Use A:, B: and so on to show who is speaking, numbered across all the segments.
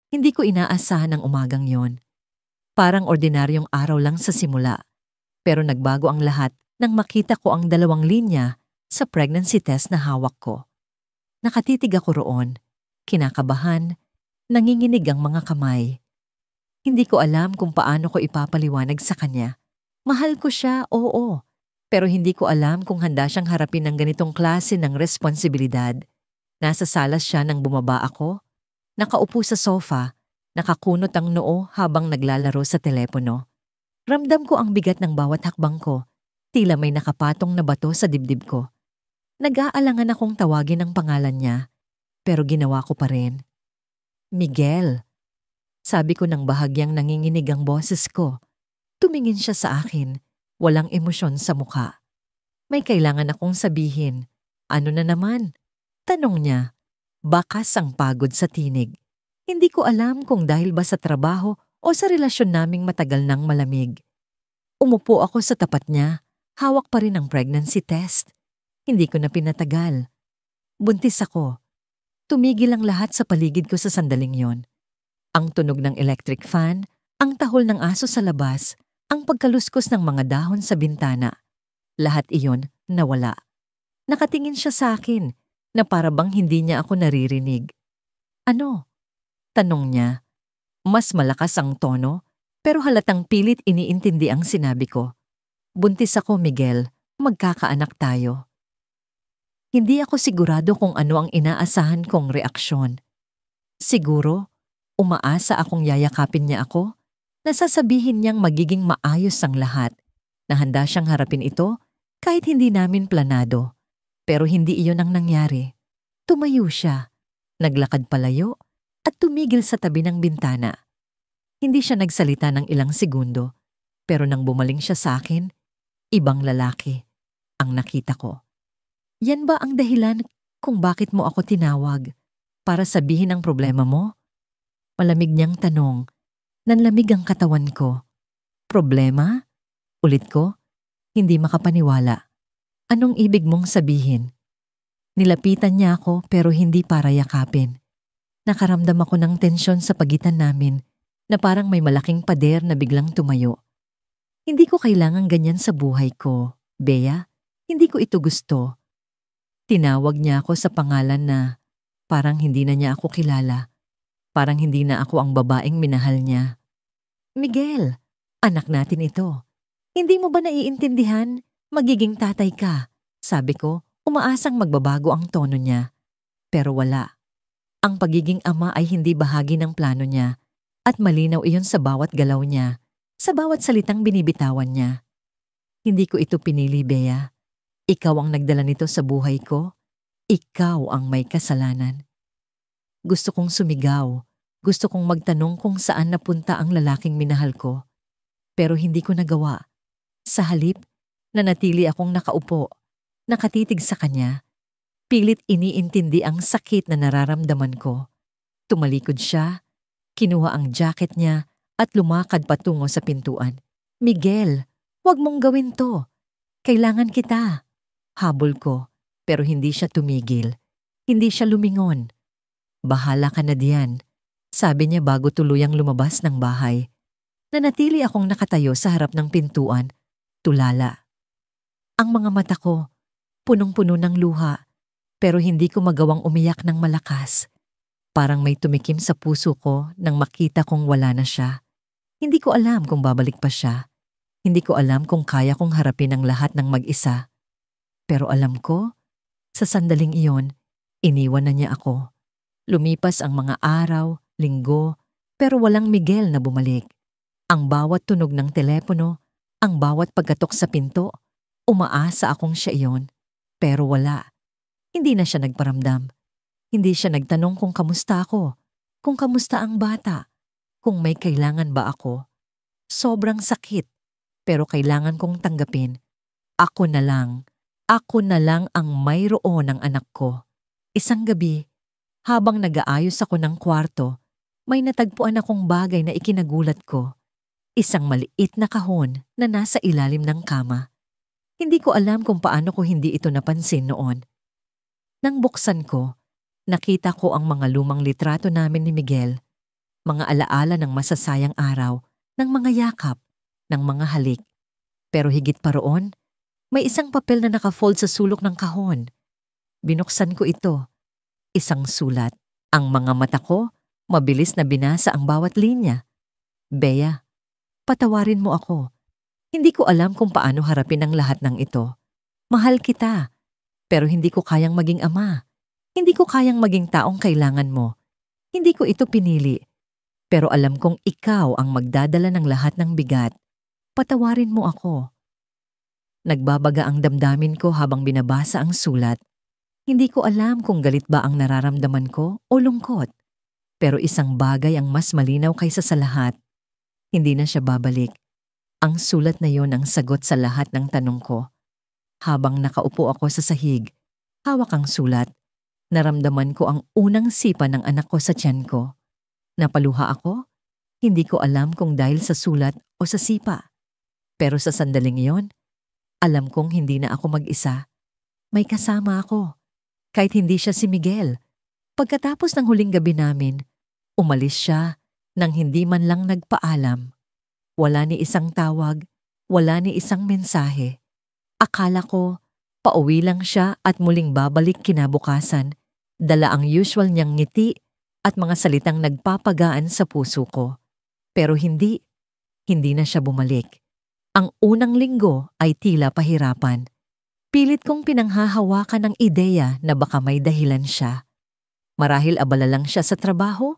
A: Hindi ko inaasahan ang umagang yon. Parang ordinaryong araw lang sa simula. Pero nagbago ang lahat nang makita ko ang 2 linya sa pregnancy test na hawak ko. Nakatitig ako roon, kinakabahan, nanginginig ang mga kamay. Hindi ko alam kung paano ko ipapaliwanag sa kanya. Mahal ko siya, oo. Pero hindi ko alam kung handa siyang harapin ng ganitong klase ng responsibilidad. Nasa salas siya nang bumaba ako. Nakaupo sa sofa, nakakunot ang noo habang naglalaro sa telepono. Ramdam ko ang bigat ng bawat hakbang ko. Tila may nakapatong na bato sa dibdib ko. Nag-aalangan akong tawagin ang pangalan niya, pero ginawa ko pa rin. Miguel. Sabi ko nang bahagyang nanginginig ang boses ko. Tumingin siya sa akin, walang emosyon sa mukha. May kailangan akong sabihin. Ano na naman? Tanong niya. Bakas ang pagod sa tinig. Hindi ko alam kung dahil ba sa trabaho o sa relasyon naming matagal nang malamig. Umupo ako sa tapat niya, hawak pa rin ang pregnancy test. Hindi ko na pinatagal. Buntis ako. Tumigil ang lahat sa paligid ko sa sandaling yon. Ang tunog ng electric fan, ang tahol ng aso sa labas, ang pagkaluskos ng mga dahon sa bintana. Lahat iyon nawala. Nakatingin siya sa akin na para bang hindi niya ako naririnig. Ano? Tanong niya. Mas malakas ang tono, pero halatang pilit iniintindi ang sinabi ko. Buntis ako, Miguel. Magkakaanak tayo. Hindi ako sigurado kung ano ang inaasahan kong reaksyon. Siguro, umaasa akong yayakapin niya ako, nasasabihin niyang magiging maayos ang lahat, na handa siyang harapin ito kahit hindi namin planado. Pero hindi iyon ang nangyari. Tumayo siya, naglakad palayo, at tumigil sa tabi ng bintana. Hindi siya nagsalita ng ilang segundo, pero nang bumaling siya sa akin, ibang lalaki ang nakita ko. Yan ba ang dahilan kung bakit mo ako tinawag? Para sabihin ang problema mo? Malamig niyang tanong. Nanlamig ang katawan ko. Problema? Ulit ko, hindi makapaniwala. Anong ibig mong sabihin? Nilapitan niya ako pero hindi para yakapin. Nakaramdam ako ng tensyon sa pagitan namin na parang may malaking pader na biglang tumayo. Hindi ko kailangan ganyan sa buhay ko, Bea. Hindi ko ito gusto. Tinawag niya ako sa pangalan na parang hindi na niya ako kilala. Parang hindi na ako ang babaeng minahal niya. Miguel, anak natin ito. Hindi mo ba naiintindihan? Magiging tatay ka. Sabi ko, umaasang magbabago ang tono niya. Pero wala. Ang pagiging ama ay hindi bahagi ng plano niya at malinaw iyon sa bawat galaw niya, sa bawat salitang binibitawan niya. Hindi ko ito pinili, Bea. Ikaw ang nagdala nito sa buhay ko. Ikaw ang may kasalanan. Gusto kong sumigaw. Gusto kong magtanong kung saan napunta ang lalaking minahal ko. Pero hindi ko nagawa. Sa halip, nanatili akong nakaupo, nakatitig sa kanya. Pilit iniintindi ang sakit na nararamdaman ko. Tumalikod siya, kinuha ang jacket niya at lumakad patungo sa pintuan. Miguel, huwag mong gawin to. Kailangan kita. Habol ko, pero hindi siya tumigil. Hindi siya lumingon. Bahala ka na diyan, sabi niya bago tuluyang lumabas ng bahay. Nanatili akong nakatayo sa harap ng pintuan, tulala. Ang mga mata ko, punong-puno ng luha, pero hindi ko magawang umiyak ng malakas. Parang may tumikim sa puso ko nang makita kong wala na siya. Hindi ko alam kung babalik pa siya. Hindi ko alam kung kaya kong harapin ang lahat ng mag-isa. Pero alam ko, sa sandaling iyon, iniwan na niya ako. Lumipas ang mga araw, linggo, pero walang Miguel na bumalik. Ang bawat tunog ng telepono, ang bawat pagkatok sa pinto, umaasa akong siya iyon. Pero wala. Hindi na siya nagparamdam. Hindi siya nagtanong kung kamusta ako, kung kamusta ang bata, kung may kailangan ba ako. Sobrang sakit, pero kailangan kong tanggapin. Ako na lang ang mayroon ng anak ko. Isang gabi, habang nag-aayos ako ng kwarto, may natagpuan akong bagay na ikinagulat ko. Isang maliit na kahon na nasa ilalim ng kama. Hindi ko alam kung paano ko hindi ito napansin noon. Nang buksan ko, nakita ko ang mga lumang litrato namin ni Miguel. mga alaala ng masasayang araw, ng mga yakap, ng mga halik. Pero higit pa roon, may isang papel na nakafold sa sulok ng kahon. Binuksan ko ito. Isang sulat. Ang mga mata ko, mabilis na binasa ang bawat linya. Bea, patawarin mo ako. Hindi ko alam kung paano harapin ang lahat ng ito. Mahal kita, pero hindi ko kayang maging ama. Hindi ko kayang maging taong kailangan mo. Hindi ko ito pinili. Pero alam kong ikaw ang magdadala ng lahat ng bigat. Patawarin mo ako. Nagbabaga ang damdamin ko habang binabasa ang sulat. Hindi ko alam kung galit ba ang nararamdaman ko o lungkot. Pero isang bagay ang mas malinaw kaysa sa lahat. Hindi na siya babalik. Ang sulat na yon ang sagot sa lahat ng tanong ko. Habang nakaupo ako sa sahig, hawak ang sulat, naramdaman ko ang unang sipa ng anak ko sa tiyan ko. Napaluha ako. Hindi ko alam kung dahil sa sulat o sa sipa. Pero sa sandaling yon, alam kong hindi na ako mag-isa. May kasama ako. Kahit hindi siya si Miguel. Pagkatapos ng huling gabi namin, umalis siya nang hindi man lang nagpaalam. Wala ni isang tawag, wala ni isang mensahe. Akala ko, pauwi lang siya at muling babalik kinabukasan, dala ang usual niyang ngiti at mga salitang nagpapagaan sa puso ko. Pero hindi na siya bumalik. Ang unang linggo ay tila pahirapan. Pilit kong pinanghahawakan ang ideya na baka may dahilan siya. Marahil abala lang siya sa trabaho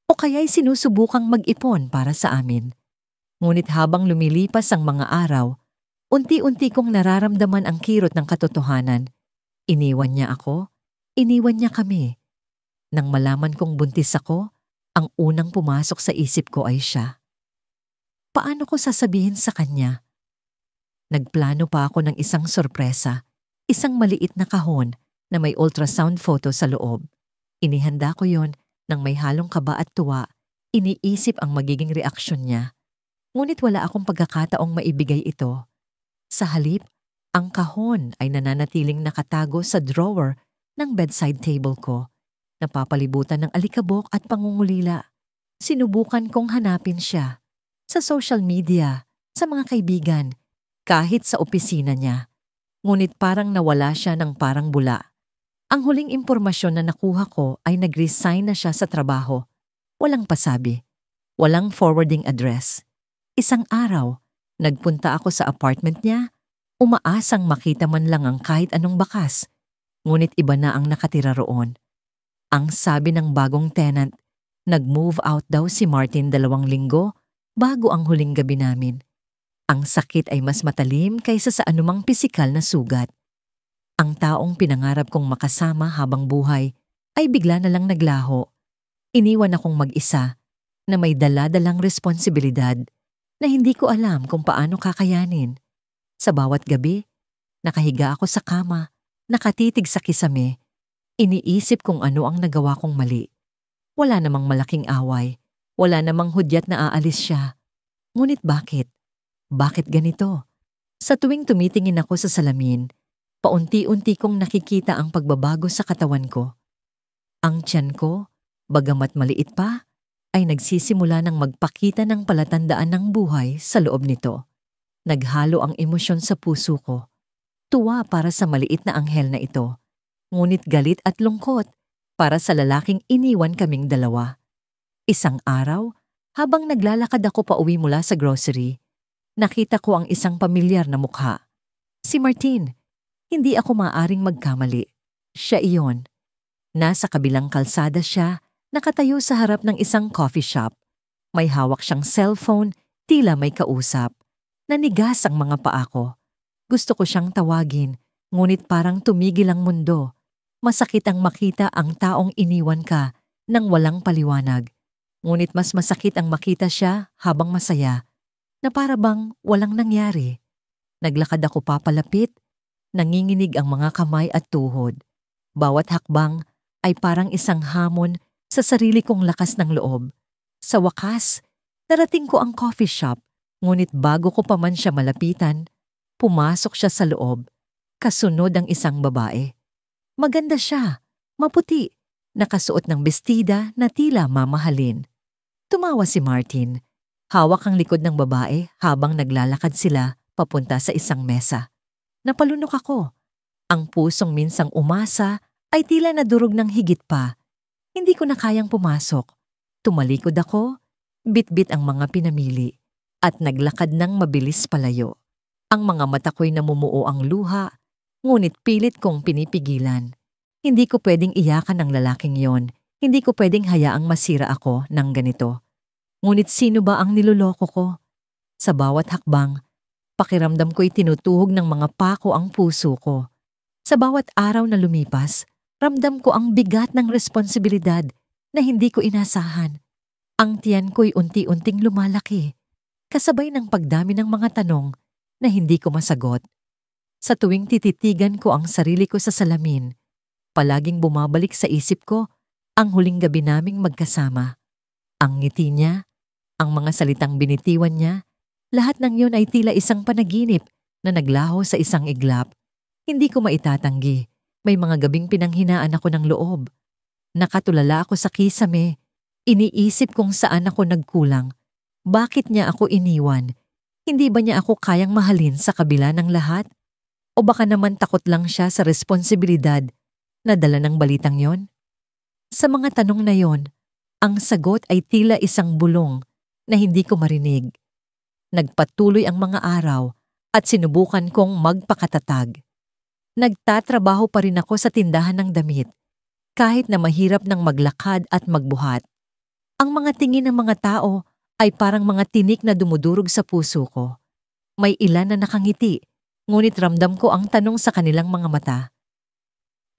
A: o kaya'y sinusubukang mag-ipon para sa amin. Ngunit habang lumilipas ang mga araw, unti-unti kong nararamdaman ang kirot ng katotohanan. Iniwan niya ako, iniwan niya kami. Nang malaman kong buntis ako, ang unang pumasok sa isip ko ay siya. Paano ko sasabihin sa kanya? Nagplano pa ako ng isang sorpresa, isang maliit na kahon na may ultrasound photo sa loob. Inihanda ko yon nang may halong kaba at tuwa, iniisip ang magiging reaksyon niya. Ngunit wala akong pagkakataong maibigay ito. Sa halip, ang kahon ay nananatiling nakatago sa drawer ng bedside table ko. Napapalibutan ng alikabok at pangungulila. Sinubukan kong hanapin siya. Sa social media, sa mga kaibigan, kahit sa opisina niya. Ngunit parang nawala siya ng parang bula. Ang huling impormasyon na nakuha ko ay nag-resign na siya sa trabaho. Walang pasabi. Walang forwarding address. Isang araw, nagpunta ako sa apartment niya, umaasang makita man lang ang kahit anong bakas. Ngunit iba na ang nakatira roon. Ang sabi ng bagong tenant, nag-move out daw si Martin 2 linggo bago ang huling gabi namin. Ang sakit ay mas matalim kaysa sa anumang pisikal na sugat. Ang taong pinangarap kong makasama habang buhay ay bigla na lang naglaho. Iniwan akong mag-isa na may dala-dalang responsibilidad na hindi ko alam kung paano kakayanin. Sa bawat gabi, nakahiga ako sa kama, nakatitig sa kisame. Iniisip kung ano ang nagawa kong mali. Wala namang malaking away. Wala namang hudyat na aalis siya. Ngunit bakit? Bakit ganito? Sa tuwing tumitingin ako sa salamin, paunti-unti kong nakikita ang pagbabago sa katawan ko. Ang tiyan ko, bagamat maliit pa, ay nagsisimula ng magpakita ng palatandaan ng buhay sa loob nito. Naghalo ang emosyon sa puso ko. Tuwa para sa maliit na anghel na ito. Ngunit galit at lungkot para sa lalaking iniwan kaming dalawa. Isang araw, habang naglalakad ako pauwi mula sa grocery, nakita ko ang isang pamilyar na mukha. Si Martin. Hindi ako maaaring magkamali. Siya iyon. Nasa kabilang kalsada siya, nakatayo sa harap ng isang coffee shop. May hawak siyang cellphone, tila may kausap. Nanigas ang mga paa ko. Gusto ko siyang tawagin, ngunit parang tumigil ang mundo. Masakit ang makita ang taong iniwan ka nang walang paliwanag. Ngunit mas masakit ang makita siya habang masaya, na para bang walang nangyari. Naglakad ako papalapit, nanginginig ang mga kamay at tuhod. Bawat hakbang ay parang isang hamon sa sarili kong lakas ng loob. Sa wakas, narating ko ang coffee shop, ngunit bago ko pa man siya malapitan, pumasok siya sa loob. Kasunod ang isang babae. Maganda siya, maputi, nakasuot ng bestida na tila mamahalin. Tumawa si Martin. Hawak ang likod ng babae habang naglalakad sila papunta sa isang mesa. Napalunok ako. Ang pusong minsang umasa ay tila nadurog ng higit pa. Hindi ko na kayang pumasok. Tumalikod ako, bitbit ang mga pinamili, at naglakad ng mabilis palayo. Ang mga mata ko'y namumuo ang luha, ngunit pilit kong pinipigilan. Hindi ko pwedeng iyakan ang lalaking yon. Hindi ko pwedeng hayaang masira ako ng ganito. Ngunit sino ba ang niloloko ko? Sa bawat hakbang, pakiramdam ko'y tinutuhog ng mga pako ang puso ko. Sa bawat araw na lumipas, ramdam ko ang bigat ng responsibilidad na hindi ko inasahan. Ang tiyan ko'y unti-unting lumalaki, kasabay ng pagdami ng mga tanong na hindi ko masagot. Sa tuwing tititigan ko ang sarili ko sa salamin, palaging bumabalik sa isip ko ang huling gabi naming magkasama. Ang ngiti niya, ang mga salitang binitiwan niya, lahat ng yun ay tila isang panaginip na naglaho sa isang iglap. Hindi ko maitatanggi. May mga gabing pinanghinaan ako ng loob. Nakatulala ako sa kisame. Iniisip kung saan ako nagkulang. Bakit niya ako iniwan? Hindi ba niya ako kayang mahalin sa kabila ng lahat? O baka naman takot lang siya sa responsibilidad na dala ng balitang yon? Sa mga tanong na yon, ang sagot ay tila isang bulong na hindi ko marinig. Nagpatuloy ang mga araw at sinubukan kong magpakatatag. Nagtatrabaho pa rin ako sa tindahan ng damit, kahit na mahirap nang maglakad at magbuhat. Ang mga tingin ng mga tao ay parang mga tinik na dumudurog sa puso ko. May ilan na nakangiti, ngunit ramdam ko ang tanong sa kanilang mga mata.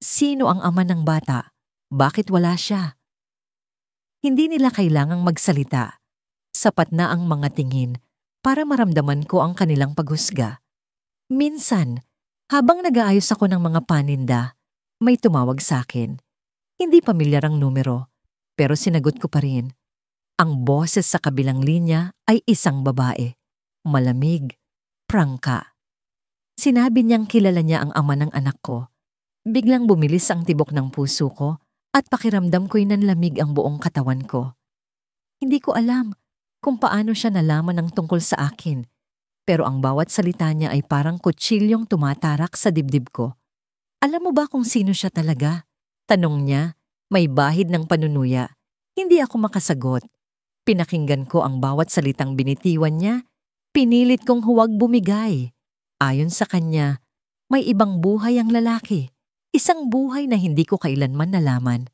A: Sino ang ama ng bata? Bakit wala siya? Hindi nila kailangang magsalita. Sapat na ang mga tingin para maramdaman ko ang kanilang paghusga. Minsan, habang nag-aayos ako ng mga paninda, may tumawag sa akin. Hindi pamilyar ang numero, pero sinagot ko pa rin. Ang boses sa kabilang linya ay isang babae. Malamig, prangka. Sinabi niyang kilala niya ang ama ng anak ko. Biglang bumilis ang tibok ng puso ko at pakiramdam ko'y nanlamig ang buong katawan ko. Hindi ko alam kung paano siya nalaman ng tungkol sa akin, pero ang bawat salita niya ay parang kutsilyong tumatarak sa dibdib ko. Alam mo ba kung sino siya talaga? Tanong niya, may bahid ng panunuya. Hindi ako makasagot. Pinakinggan ko ang bawat salitang binitiwan niya. Pinilit kong huwag bumigay. Ayon sa kanya, may ibang buhay ang lalaki. Isang buhay na hindi ko kailanman nalaman.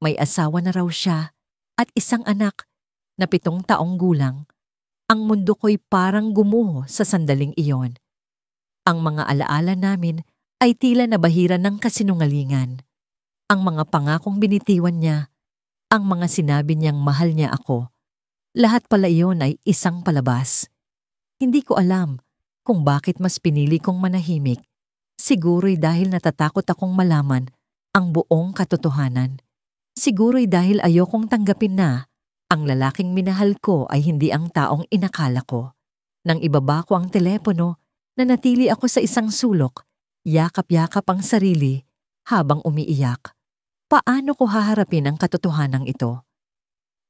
A: May asawa na raw siya at isang anak na 7 taong gulang. Ang mundo ko'y parang gumuho sa sandaling iyon. Ang mga alaala namin ay tila nabahiran ng kasinungalingan. Ang mga pangakong binitiwan niya, ang mga sinabi niyang mahal niya ako, lahat pala iyon ay isang palabas. Hindi ko alam kung bakit mas pinili kong manahimik. Siguro'y dahil natatakot akong malaman ang buong katotohanan. Siguro'y dahil ayokong tanggapin na ang lalaking minahal ko ay hindi ang taong inakala ko. Nang ibaba ko ang telepono, nanatili ako sa isang sulok, yakap-yakap ang sarili habang umiiyak. Paano ko haharapin ang katotohanan ito?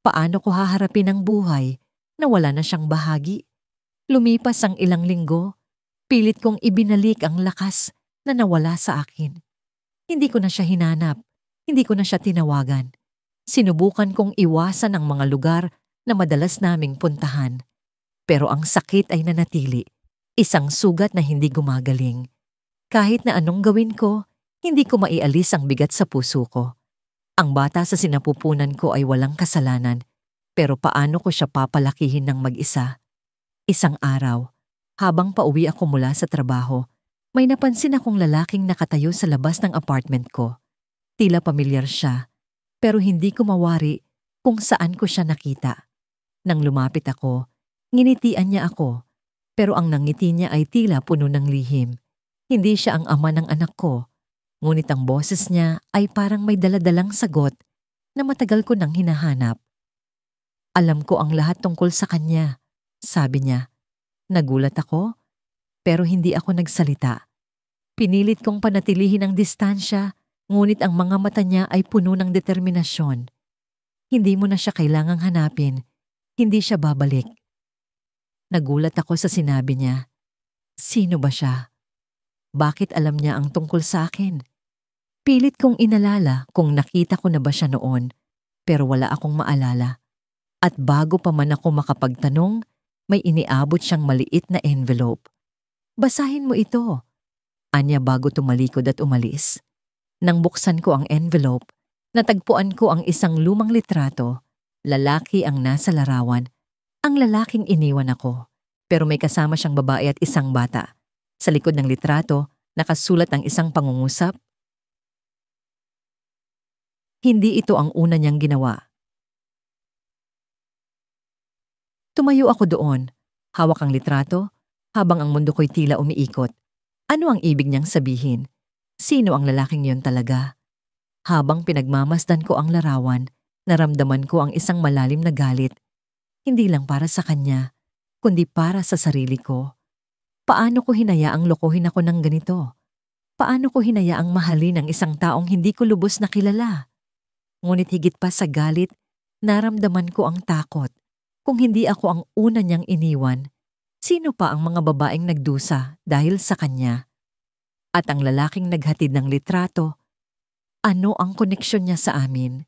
A: Paano ko haharapin ang buhay na wala na siyang bahagi? Lumipas ang ilang linggo, pilit kong ibinalik ang lakas na nawala sa akin. Hindi ko na siya hinanap, hindi ko na siya tinawagan. Sinubukan kong iwasan ang mga lugar na madalas naming puntahan. Pero ang sakit ay nanatili, isang sugat na hindi gumagaling. Kahit na anong gawin ko, hindi ko maialis ang bigat sa puso ko. Ang bata sa sinapupunan ko ay walang kasalanan, pero paano ko siya papalakihin ng mag-isa? Isang araw, habang pauwi ako mula sa trabaho, may napansin akong lalaking nakatayo sa labas ng apartment ko. Tila pamilyar siya, pero hindi ko mawari kung saan ko siya nakita. Nang lumapit ako, nginitian niya ako, pero ang nangiti niya ay tila puno ng lihim. Hindi siya ang ama ng anak ko, ngunit ang boses niya ay parang may daladalang sagot na matagal ko nang hinahanap. Alam ko ang lahat tungkol sa kanya, sabi niya. Nagulat ako, pero hindi ako nagsalita. Pinilit kong panatilihin ang distansya, ngunit ang mga mata niya ay puno ng determinasyon. Hindi mo na siya kailangang hanapin, Hindi siya babalik. Nagulat ako sa sinabi niya. Sino ba siya? Bakit alam niya ang tungkol sa akin? Pilit kong inalala kung nakita ko na ba siya noon, pero wala akong maalala. At bago pa man ako makapagtanong, may iniabot siyang maliit na envelope. Basahin mo ito. Anya bago tumalikod at umalis. Nang buksan ko ang envelope, natagpuan ko ang isang lumang litrato. Lalaki ang nasa larawan. Ang lalaking iniwan ako, pero may kasama siyang babae at isang bata. Sa likod ng litrato, nakasulat ang isang pangungusap. Hindi ito ang una niyang ginawa. Tumayo ako doon, hawak ang litrato, habang ang mundo ko'y tila umiikot. Ano ang ibig niyang sabihin? Sino ang lalaking yon talaga? Habang pinagmamasdan ko ang larawan, naramdaman ko ang isang malalim na galit. Hindi lang para sa kanya, kundi para sa sarili ko. Paano ko hinayaang lokohin ako ng ganito? Paano ko hinayaang mahalin ang isang taong hindi ko lubos na kilala? Ngunit higit pa sa galit, naramdaman ko ang takot. Kung hindi ako ang una niyang iniwan, sino pa ang mga babaeng nagdusa dahil sa kanya? At ang lalaking naghatid ng litrato, ano ang koneksyon niya sa amin?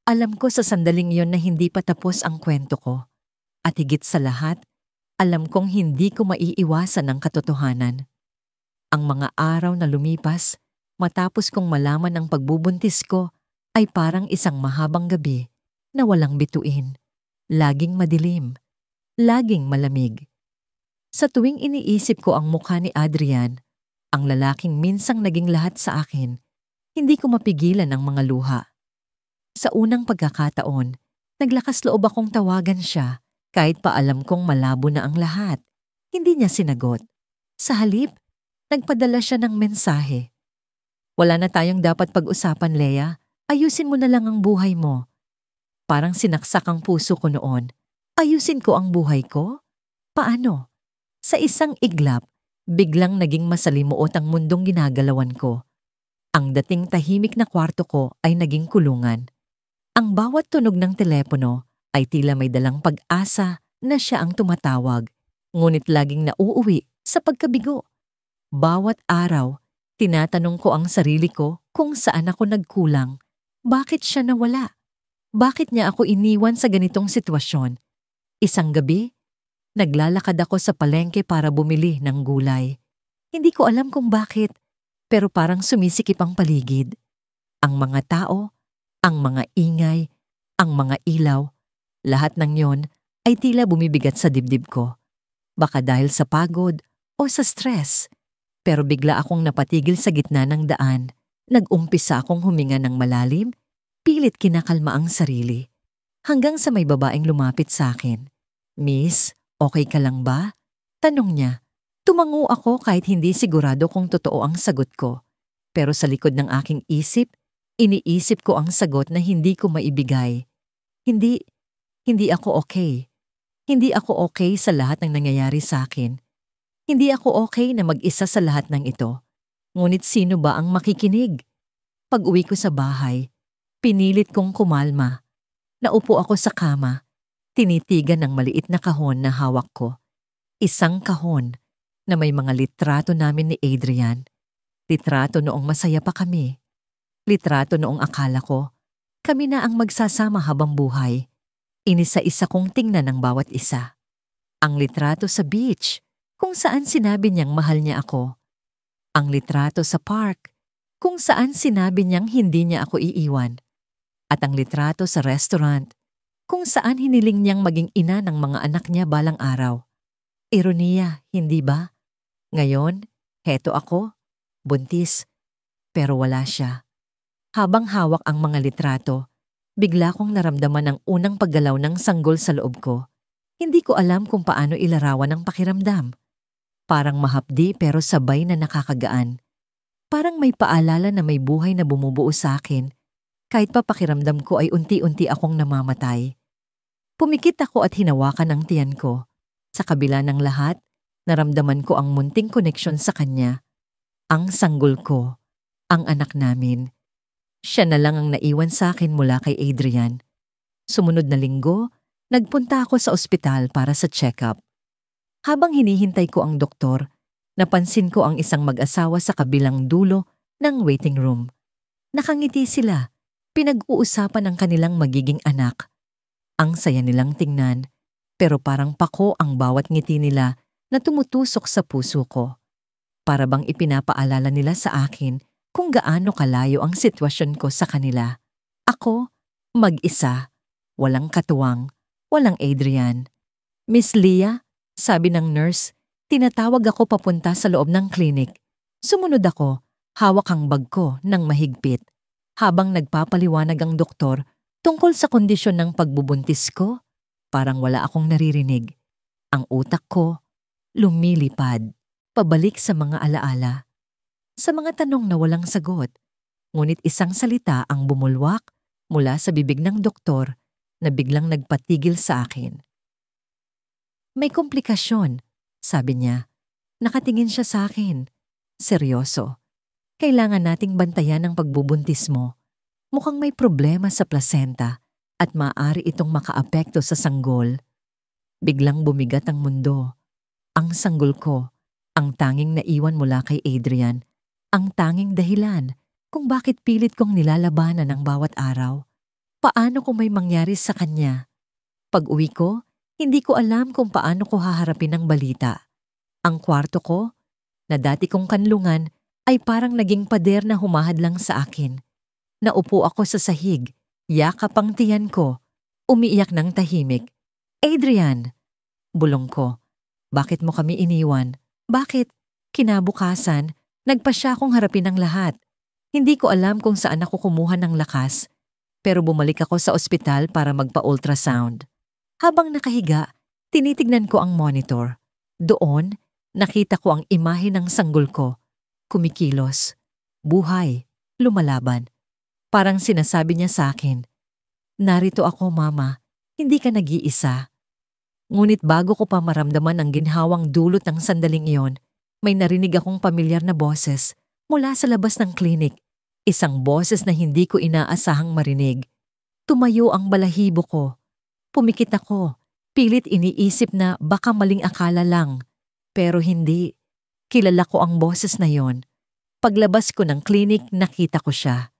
A: Alam ko sa sandaling yon na hindi pa tapos ang kwento ko. At higit sa lahat, alam kong hindi ko maiiwasan ang katotohanan. Ang mga araw na lumipas, matapos kong malaman ang pagbubuntis ko, ay parang isang mahabang gabi na walang bituin. Laging madilim, laging malamig. Sa tuwing iniisip ko ang mukha ni Adrian, ang lalaking minsang naging lahat sa akin, hindi ko mapigilan ang mga luha. Sa unang pagkakataon, naglakas loob akong tawagan siya kahit pa alam kong malabo na ang lahat. Hindi niya sinagot. Sa halip, nagpadala siya ng mensahe. Wala na tayong dapat pag-usapan, Leah. Ayusin mo na lang ang buhay mo. Parang sinaksak ang puso ko noon. Ayusin ko ang buhay ko? Paano? Sa isang iglap, biglang naging masalimuot ang mundong ginagalawan ko. Ang dating tahimik na kwarto ko ay naging kulungan. Ang bawat tunog ng telepono ay tila may dalang pag-asa na siya ang tumatawag, ngunit laging nauuwi sa pagkabigo. Bawat araw, tinatanong ko ang sarili ko kung saan ako nagkulang. Bakit siya nawala? Bakit niya ako iniwan sa ganitong sitwasyon? Isang gabi, naglalakad ako sa palengke para bumili ng gulay. Hindi ko alam kung bakit, pero parang sumisikip ang paligid. Ang mga tao, ang mga ingay, ang mga ilaw, lahat ng yon ay tila bumibigat sa dibdib ko. Baka dahil sa pagod o sa stress. Pero bigla akong napatigil sa gitna ng daan. Nag-umpisa akong huminga ng malalim, pilit kinakalma ang sarili. Hanggang sa may babaeng lumapit sa akin. Miss, okay ka lang ba? Tanong niya. Tumango ako kahit hindi sigurado kung totoo ang sagot ko. Pero sa likod ng aking isip, iniisip ko ang sagot na hindi ko maibigay. Hindi ako okay. Hindi ako okay sa lahat ng nangyayari sa akin. Hindi ako okay na mag-isa sa lahat ng ito. Ngunit sino ba ang makikinig? Pag-uwi ko sa bahay, pinilit kong kumalma. Naupo ako sa kama, tinitigan ng maliit na kahon na hawak ko. Isang kahon na may mga litrato namin ni Adrian. Litrato noong masaya pa kami. Litrato noong akala ko, kami na ang magsasama habang buhay. Inisa-isa kong tingnan ang bawat isa. Ang litrato sa beach, kung saan sinabi niyang mahal niya ako. Ang litrato sa park, kung saan sinabi niyang hindi niya ako iiwan. At ang litrato sa restaurant, kung saan hiniling niyang maging ina ng mga anak niya balang araw. Ironiya, hindi ba? Ngayon, heto ako, buntis, pero wala siya. Habang hawak ang mga litrato, bigla kong naramdaman ang unang paggalaw ng sanggol sa loob ko. Hindi ko alam kung paano ilarawan ang pakiramdam. Parang mahapdi pero sabay na nakakagaan. Parang may paalala na may buhay na bumubuo sa akin, kahit pa pakiramdam ko ay unti-unti akong namamatay. Pumikit ako at hinawakan ang tiyan ko. Sa kabila ng lahat, naramdaman ko ang munting koneksyon sa kanya. Ang sanggol ko, ang anak namin. Siya na lang ang naiwan sa akin mula kay Adrian. Sumunod na linggo, Nagpunta ako sa ospital para sa check-up. Habang hinihintay ko ang doktor, napansin ko ang isang mag-asawa sa kabilang dulo ng waiting room. Nakangiti sila, pinag-uusapan ang kanilang magiging anak. Ang saya nilang tingnan, pero parang pako ang bawat ngiti nila na tumutusok sa puso ko. Para bang ipinapaalala nila sa akin kung gaano kalayo ang sitwasyon ko sa kanila. Ako, mag-isa, walang katuwang, walang Adrian. Miss Leah, sabi ng nurse, tinatawag ako papunta sa loob ng klinik. Sumunod ako, hawak ang bag ko ng mahigpit. Habang nagpapaliwanag ang doktor tungkol sa kondisyon ng pagbubuntis ko, parang wala akong naririnig. Ang utak ko, lumilipad, pabalik sa mga alaala. Sa mga tanong na walang sagot, ngunit isang salita ang bumulwak mula sa bibig ng doktor na biglang nagpatigil sa akin. May komplikasyon, sabi niya. Nakatingin siya sa akin. Seryoso. Kailangan nating bantayan ang pagbubuntis mo. Mukhang may problema sa placenta at maaari itong makaapekto sa sanggol. Biglang bumigat ang mundo. Ang sanggol ko, ang tanging naiwan mula kay Adrian, ang tanging dahilan kung bakit pilit kong nilalabanan ang bawat araw. Paano kung may mangyari sa kanya? Pag-uwi ko, hindi ko alam kung paano ko haharapin ang balita. Ang kwarto ko, na dati kong kanlungan, ay parang naging pader na humahadlang sa akin. Naupo ako sa sahig, yakap ang tiyan ko, umiiyak ng tahimik. Adrian! Bulong ko. Bakit mo kami iniwan? Bakit? Kinabukasan, nagpasya akong harapin ang lahat. Hindi ko alam kung saan ako kumuha ng lakas, pero bumalik ako sa ospital para magpa-ultrasound. Habang nakahiga, tinitignan ko ang monitor. Doon, nakita ko ang imahe ng sanggol ko. Kumikilos. Buhay. Lumalaban. Parang sinasabi niya sa akin, narito ako, Mama. Hindi ka nag-iisa. Ngunit bago ko pa maramdaman ang ginhawang dulot ng sandaling iyon, may narinig akong pamilyar na boses mula sa labas ng klinik. Isang boses na hindi ko inaasahang marinig. Tumayo ang balahibo ko. Pumikit ako. Pilit iniisip na baka maling akala lang. Pero hindi. Kilala ko ang boses na yon. Paglabas ko ng klinik, nakita ko siya.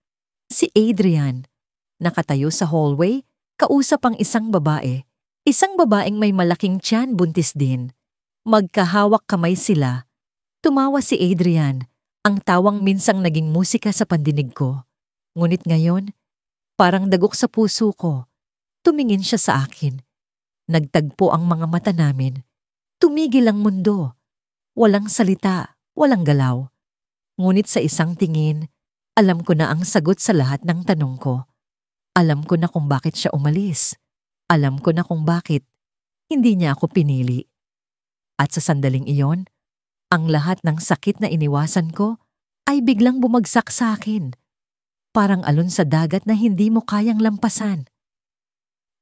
A: Si Adrian. Nakatayo sa hallway, kausap ang isang babae. Isang babaeng may malaking tiyan, buntis din. Magkahawak kamay sila. Tumawa si Adrian, ang tawang minsang naging musika sa pandinig ko. Ngunit ngayon, parang dagok sa puso ko. Tumingin siya sa akin. Nagtagpo ang mga mata namin. Tumigil ang mundo. Walang salita, walang galaw. Ngunit sa isang tingin, alam ko na ang sagot sa lahat ng tanong ko. Alam ko na kung bakit siya umalis. Alam ko na kung bakit hindi niya ako pinili. At sa sandaling iyon, ang lahat ng sakit na iniwasan ko ay biglang bumagsak sa akin. Parang alon sa dagat na hindi mo kayang lampasan.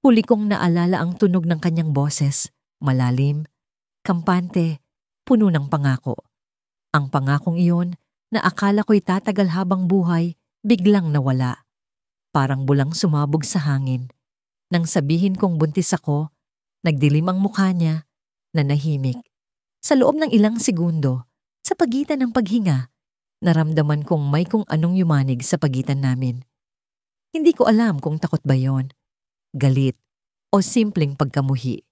A: Huli kong naalala ang tunog ng kanyang boses, malalim, kampante, puno ng pangako. Ang pangakong iyon na akala ko'y tatagal habang buhay, biglang nawala. Parang bulang sumabog sa hangin. Nang sabihin kong buntis ako, nagdilim ang mukha niya, nanahimik. Sa loob ng ilang segundo, sa pagitan ng paghinga, naramdaman kong may kung anong yumanig sa pagitan namin. Hindi ko alam kung takot ba yon, galit, o simpleng pagkamuhi.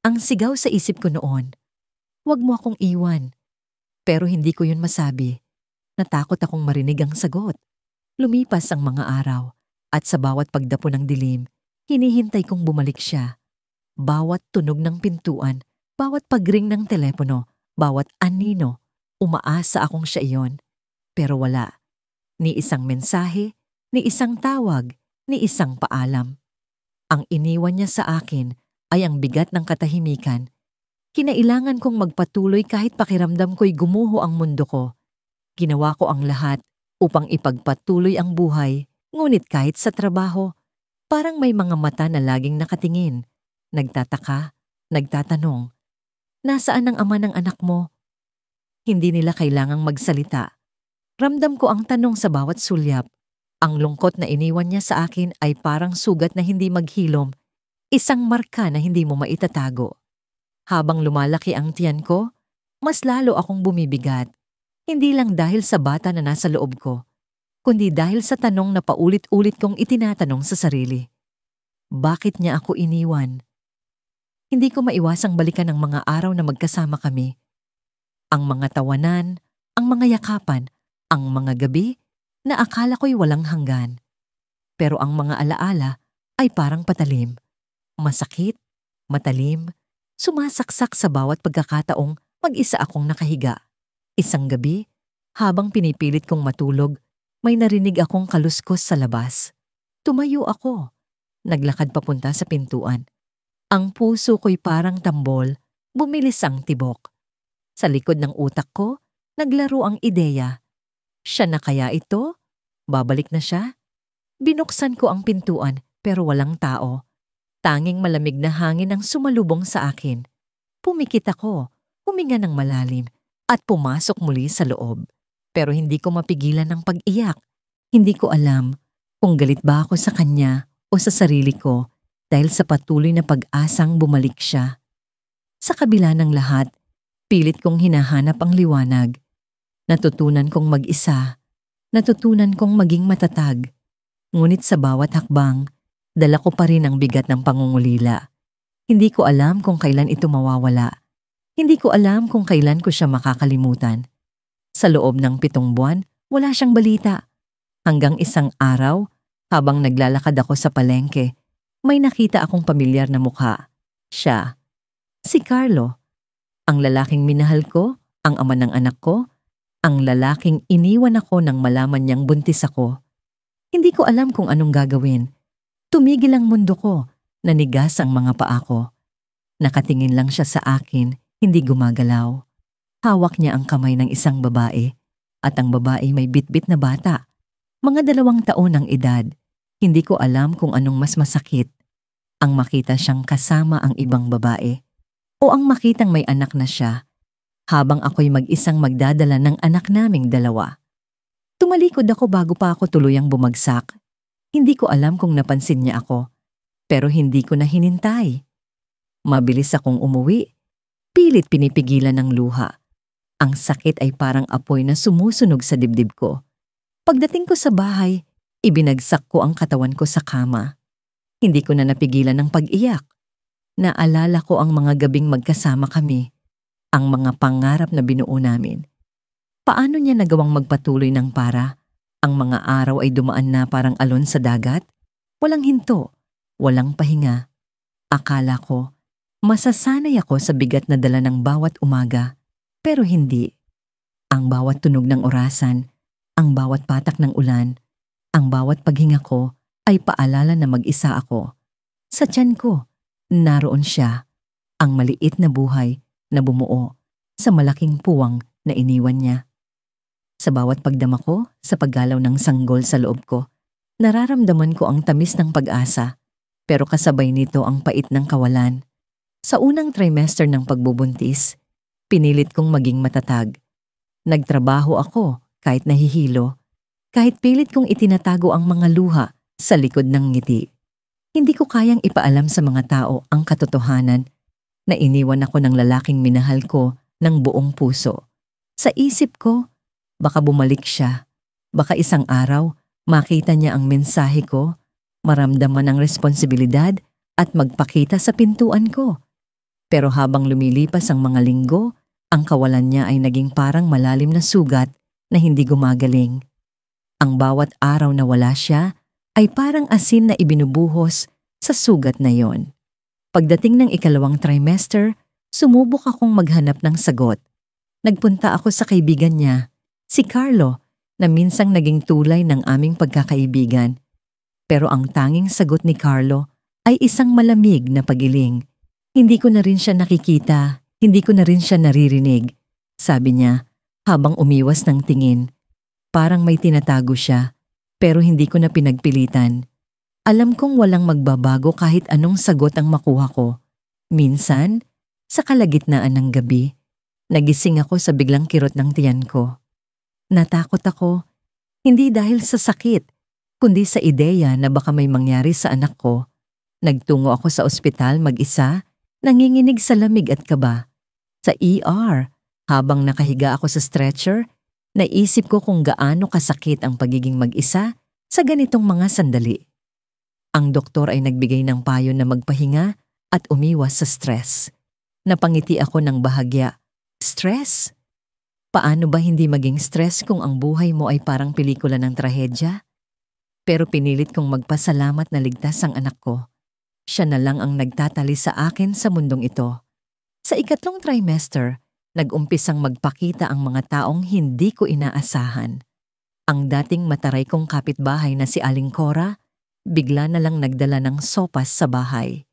A: Ang sigaw sa isip ko noon, "Huwag mo akong iwan." Pero hindi ko yun masabi. Natakot akong marinig ang sagot. Lumipas ang mga araw, at sa bawat pagdapo ng dilim, hinihintay kong bumalik siya. Bawat tunog ng pintuan, bawat pagring ng telepono, bawat anino, umaasa akong siya iyon. Pero wala. Ni isang mensahe, ni isang tawag, ni isang paalam. Ang iniwan niya sa akin ay ang bigat ng katahimikan. Kinailangan kong magpatuloy kahit pakiramdam ko'y gumuho ang mundo ko. Ginawa ko ang lahat upang ipagpatuloy ang buhay, ngunit kahit sa trabaho, parang may mga mata na laging nakatingin, nagtataka, nagtatanong, "Nasaan ang ama ng anak mo?" Hindi nila kailangang magsalita. Ramdam ko ang tanong sa bawat sulyap. Ang lungkot na iniwan niya sa akin ay parang sugat na hindi maghilom. Isang marka na hindi mo maitatago. Habang lumalaki ang tiyan ko, mas lalo akong bumibigat. Hindi lang dahil sa bata na nasa loob ko, kundi dahil sa tanong na paulit-ulit kong itinatanong sa sarili. Bakit niya ako iniwan? Hindi ko maiwasang balikan ang mga araw na magkasama kami. Ang mga tawanan, ang mga yakapan, ang mga gabi na akala ko'y walang hanggan. Pero ang mga alaala ay parang patalim. Masakit, matalim, sumasaksak sa bawat pagkakataong mag-isa akong nakahiga. Isang gabi, habang pinipilit kong matulog, may narinig akong kaluskos sa labas. Tumayo ako. Naglakad papunta sa pintuan. Ang puso ko'y parang tambol, bumilis ang tibok. Sa likod ng utak ko, naglaro ang ideya. Siya na kaya ito? Babalik na siya? Binuksan ko ang pintuan pero walang tao. Tanging malamig na hangin ang sumalubong sa akin. Pumikit ako, huminga ng malalim, at pumasok muli sa loob. Pero hindi ko mapigilan ang pag-iyak. Hindi ko alam kung galit ba ako sa kanya o sa sarili ko dahil sa patuloy na pag-asang bumalik siya. Sa kabila ng lahat, pilit kong hinahanap ang liwanag. Natutunan kong mag-isa. Natutunan kong maging matatag. Ngunit sa bawat hakbang, dala ko pa rin ang bigat ng pangungulila. Hindi ko alam kung kailan ito mawawala. Hindi ko alam kung kailan ko siya makakalimutan. Sa loob ng 7 buwan, wala siyang balita. Hanggang isang araw, habang naglalakad ako sa palengke, may nakita akong pamilyar na mukha. Siya. Si Carlo. Ang lalaking minahal ko, ang ama ng anak ko, ang lalaking iniwan ako nang malaman niyang buntis ako. Hindi ko alam kung anong gagawin. Tumigil ang mundo ko, nanigas ang mga paa ko. Nakatingin lang siya sa akin, hindi gumagalaw. Hawak niya ang kamay ng isang babae, at ang babae may bitbit na bata. Mga 2 taon ang edad. Hindi ko alam kung anong mas masakit. Ang makita siyang kasama ang ibang babae, o ang makitang may anak na siya, habang ako'y mag-isang magdadala ng anak naming 2. Tumalikod ako bago pa ako tuluyang bumagsak. Hindi ko alam kung napansin niya ako, pero hindi ko na hinintay. Mabilis akong umuwi. Pilit pinipigilan ng luha. Ang sakit ay parang apoy na sumusunog sa dibdib ko. Pagdating ko sa bahay, ibinagsak ko ang katawan ko sa kama. Hindi ko na napigilan ng pag-iyak. Naalala ko ang mga gabing magkasama kami, ang mga pangarap na binuo namin. Paano niya nagawang magpatuloy ng para? Ang mga araw ay dumaan na parang alon sa dagat. Walang hinto, walang pahinga. Akala ko, masasanay ako sa bigat na dala ng bawat umaga, pero hindi. Ang bawat tunog ng orasan, ang bawat patak ng ulan, ang bawat paghinga ko ay paalala na mag-isa ako. Sa tiyan ko, naroon siya, ang maliit na buhay na bumuo sa malaking puwang na iniwan niya. Sa bawat pagdama ko, sa paggalaw ng sanggol sa loob ko, nararamdaman ko ang tamis ng pag-asa, pero kasabay nito ang pait ng kawalan. Sa unang trimester ng pagbubuntis, pinilit kong maging matatag. Nagtrabaho ako kahit nahihilo, kahit pilit kong itinatago ang mga luha sa likod ng ngiti. Hindi ko kayang ipaalam sa mga tao ang katotohanan na iniwan ako ng lalaking minahal ko ng buong puso. Sa isip ko, baka bumalik siya. Baka isang araw, makita niya ang mensahe ko, maramdaman ang responsibilidad at magpakita sa pintuan ko. Pero habang lumilipas ang mga linggo, ang kawalan niya ay naging parang malalim na sugat na hindi gumagaling. Ang bawat araw na wala siya ay parang asin na ibinubuhos sa sugat na yon. Pagdating ng 2nd trimester, sumubok akong maghanap ng sagot. Nagpunta ako sa kaibigan niya, si Carlo, na minsang naging tulay ng aming pagkakaibigan. Pero ang tanging sagot ni Carlo ay isang malamig na pagiling. Hindi ko na rin siya nakikita, hindi ko na rin siya naririnig. Sabi niya, habang umiwas ng tingin. Parang may tinatago siya, pero hindi ko na pinagpilitan. Alam kong walang magbabago kahit anong sagot ang makuha ko. Minsan, sa kalagitnaan ng gabi, nagising ako sa biglang kirot ng tiyan ko. Natakot ako, hindi dahil sa sakit, kundi sa ideya na baka may mangyari sa anak ko. Nagtungo ako sa ospital mag-isa, nanginginig sa lamig at kaba. Sa ER, habang nakahiga ako sa stretcher, naisip ko kung gaano kasakit ang pagiging mag-isa sa ganitong mga sandali. Ang doktor ay nagbigay ng payo na magpahinga at umiwas sa stress. Napangiti ako ng bahagya. Stress? Paano ba hindi maging stress kung ang buhay mo ay parang pelikula ng trahedya? Pero pinilit kong magpasalamat na ligtas ang anak ko. Siya na lang ang nagtatali sa akin sa mundong ito. Sa ikatlong trimester, nag-umpisang magpakita ang mga taong hindi ko inaasahan. Ang dating mataray kong kapitbahay na si Aling Cora, bigla na lang nagdala ng sopas sa bahay.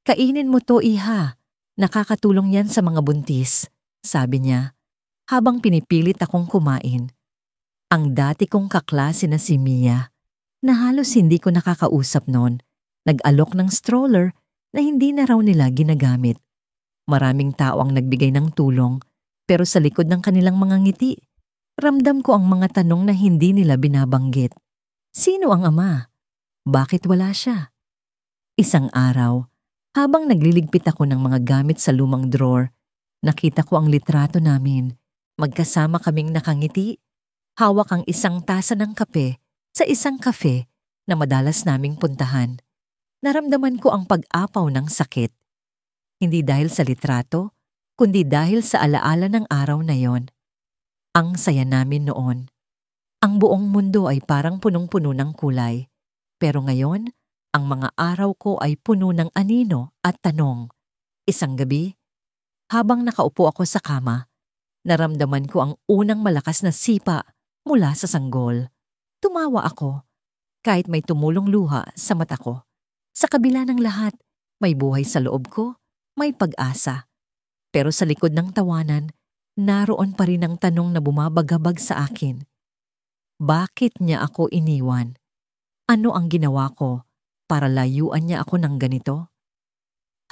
A: "Kainin mo to, iha. Nakakatulong yan sa mga buntis," sabi niya, habang pinipilit akong kumain. Ang dati kong kaklase na si Mia, na halos hindi ko nakakausap noon, nag-alok ng stroller na hindi na raw nila ginagamit. Maraming tao ang nagbigay ng tulong, pero sa likod ng kanilang mga ngiti, ramdam ko ang mga tanong na hindi nila binabanggit. Sino ang ama? Bakit wala siya? Isang araw, habang nagliligpit ako ng mga gamit sa lumang drawer, nakita ko ang litrato namin. Magkasama kaming nakangiti, hawak ang isang tasa ng kape sa isang kafe na madalas naming puntahan. Naramdaman ko ang pag-apaw ng sakit. Hindi dahil sa litrato, kundi dahil sa alaala ng araw na yon. Ang saya namin noon. Ang buong mundo ay parang punong-puno ng kulay. Pero ngayon, ang mga araw ko ay puno ng anino at tanong. Isang gabi, habang nakaupo ako sa kama, naramdaman ko ang unang malakas na sipa mula sa sanggol. Tumawa ako, kahit may tumulong luha sa mata ko. Sa kabila ng lahat, may buhay sa loob ko, may pag-asa. Pero sa likod ng tawanan, naroon pa rin ang tanong na bumabagabag sa akin. Bakit niya ako iniwan? Ano ang ginawa ko para layuan niya ako ng ganito?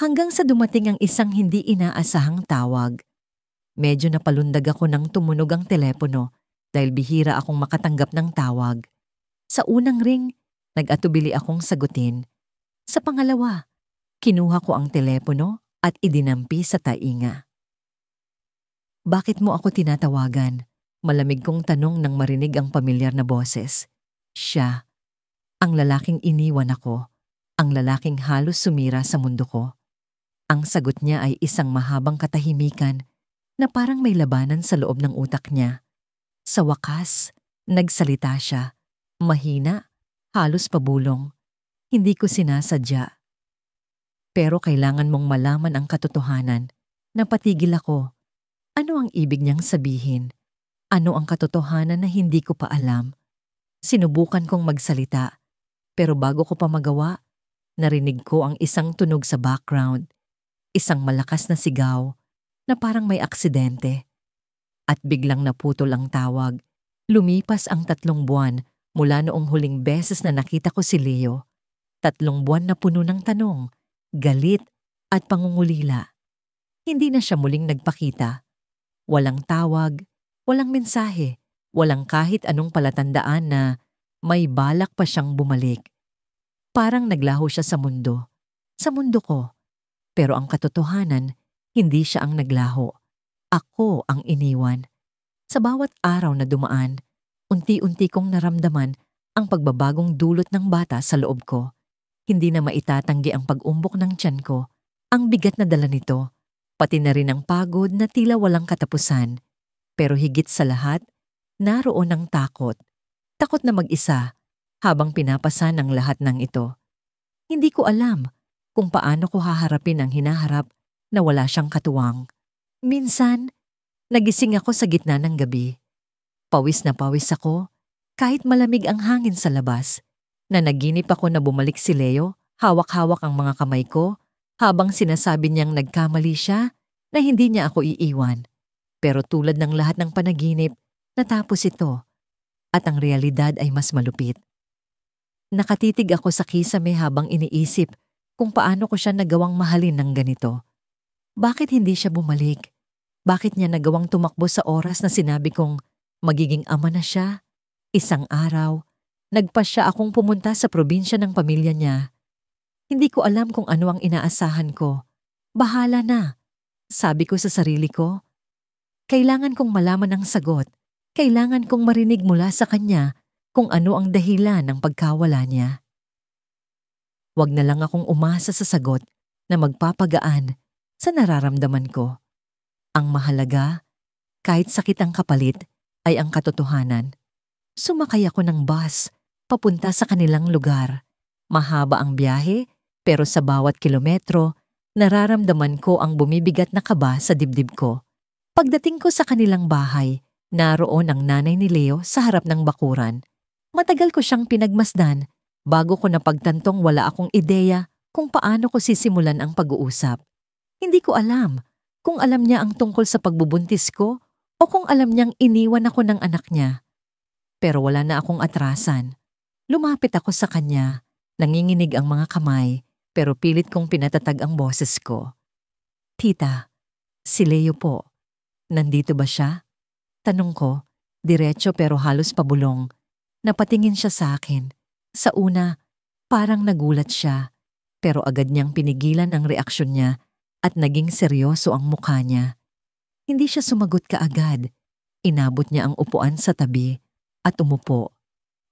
A: Hanggang sa dumating ang isang hindi inaasahang tawag. Medyo napalundag ako nang tumunog ang telepono dahil bihira akong makatanggap ng tawag. Sa unang ring, nag-atubili akong sagutin. Sa pangalawa, kinuha ko ang telepono at idinampi sa tainga. "Bakit mo ako tinatawagan?" Malamig kong tanong nang marinig ang pamilyar na boses. Siya, ang lalaking iniwan ako, ang lalaking halos sumira sa mundo ko. Ang sagot niya ay isang mahabang katahimikan na parang may labanan sa loob ng utak niya. Sa wakas, nagsalita siya, mahina, halos pabulong. Hindi ko sinasadya. "Pero kailangan mong malaman ang katotohanan." Napatigil ako. Ano ang ibig niyang sabihin? Ano ang katotohanan na hindi ko pa alam? Sinubukan kong magsalita, pero bago ko pa magawa, narinig ko ang isang tunog sa background. Isang malakas na sigaw na parang may aksidente. At biglang naputol ang tawag. Lumipas ang 3 buwan mula noong huling beses na nakita ko si Leo. 3 buwan na puno ng tanong, galit at pangungulila. Hindi na siya muling nagpakita. Walang tawag, walang mensahe, walang kahit anong palatandaan na may balak pa siyang bumalik. Parang naglaho siya sa mundo ko. Pero ang katotohanan, hindi siya ang naglaho. Ako ang iniwan. Sa bawat araw na dumaan, unti-unti kong naramdaman ang pagbabagong dulot ng bata sa loob ko. Hindi na maitatanggi ang pag-umbok ng tiyan ko, ang bigat na dala nito, pati na rin ang pagod na tila walang katapusan. Pero higit sa lahat, naroon ang takot. Takot na mag-isa habang pinapasa ng lahat ng ito. Hindi ko alam kung paano ko haharapin ang hinaharap na wala siyang katuwang. Minsan, nagising ako sa gitna ng gabi. Pawis na pawis ako, kahit malamig ang hangin sa labas. Nanaginip ako na bumalik si Leo, hawak-hawak ang mga kamay ko, habang sinasabi niyang nagkamali siya na hindi niya ako iiwan. Pero tulad ng lahat ng panaginip, natapos ito. At ang realidad ay mas malupit. Nakatitig ako sa kisame habang iniisip kung paano ko siya nagawang mahalin ng ganito. Bakit hindi siya bumalik? Bakit niya nagawang tumakbo sa oras na sinabi kong magiging ama na siya? Isang araw, nagpasya akong pumunta sa probinsya ng pamilya niya. Hindi ko alam kung ano ang inaasahan ko. Bahala na. Sabi ko sa sarili ko, kailangan kong malaman ang sagot. Kailangan kong marinig mula sa kanya kung ano ang dahilan ng pagkawala niya. Huwag na lang akong umasa sa sagot na magpapagaan sa nararamdaman ko. Ang mahalaga, kahit sakit ang kapalit, ay ang katotohanan. Sumakay ako ng bus, papunta sa kanilang lugar. Mahaba ang biyahe, pero sa bawat kilometro, nararamdaman ko ang bumibigat na kaba sa dibdib ko. Pagdating ko sa kanilang bahay, naroon ang nanay ni Leo sa harap ng bakuran. Matagal ko siyang pinagmasdan bago ko napagtantong wala akong ideya kung paano ko sisimulan ang pag-uusap. Hindi ko alam kung alam niya ang tungkol sa pagbubuntis ko o kung alam niyang iniwan ako ng anak niya. Pero wala na akong atrasan. Lumapit ako sa kanya, nanginginig ang mga kamay, pero pilit kong pinatatag ang boses ko. Tita, si Leo po. Nandito ba siya? Tanong ko, diretso pero halos pabulong. Napatingin siya sa akin. Sa una, parang nagulat siya, pero agad niyang pinigilan ang reaksyon niya at naging seryoso ang mukha niya. Hindi siya sumagot kaagad. Inabot niya ang upuan sa tabi at umupo,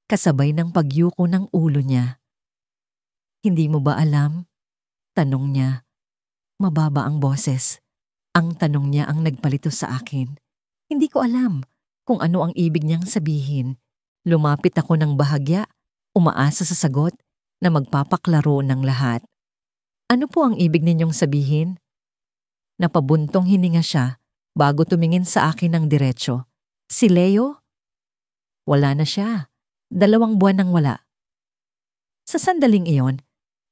A: kasabay ng pagyuko ng ulo niya. Hindi mo ba alam? Tanong niya. Mababa ang boses. Ang tanong niya ang nagpalito sa akin. Hindi ko alam kung ano ang ibig niyang sabihin. Lumapit ako ng bahagya, umaasa sa sagot na magpapaklaro ng lahat. Ano po ang ibig ninyong sabihin? Napabuntong hininga siya bago tumingin sa akin ng diretsyo. Si Leo? Wala na siya. 2 buwan nang wala. Sa sandaling iyon,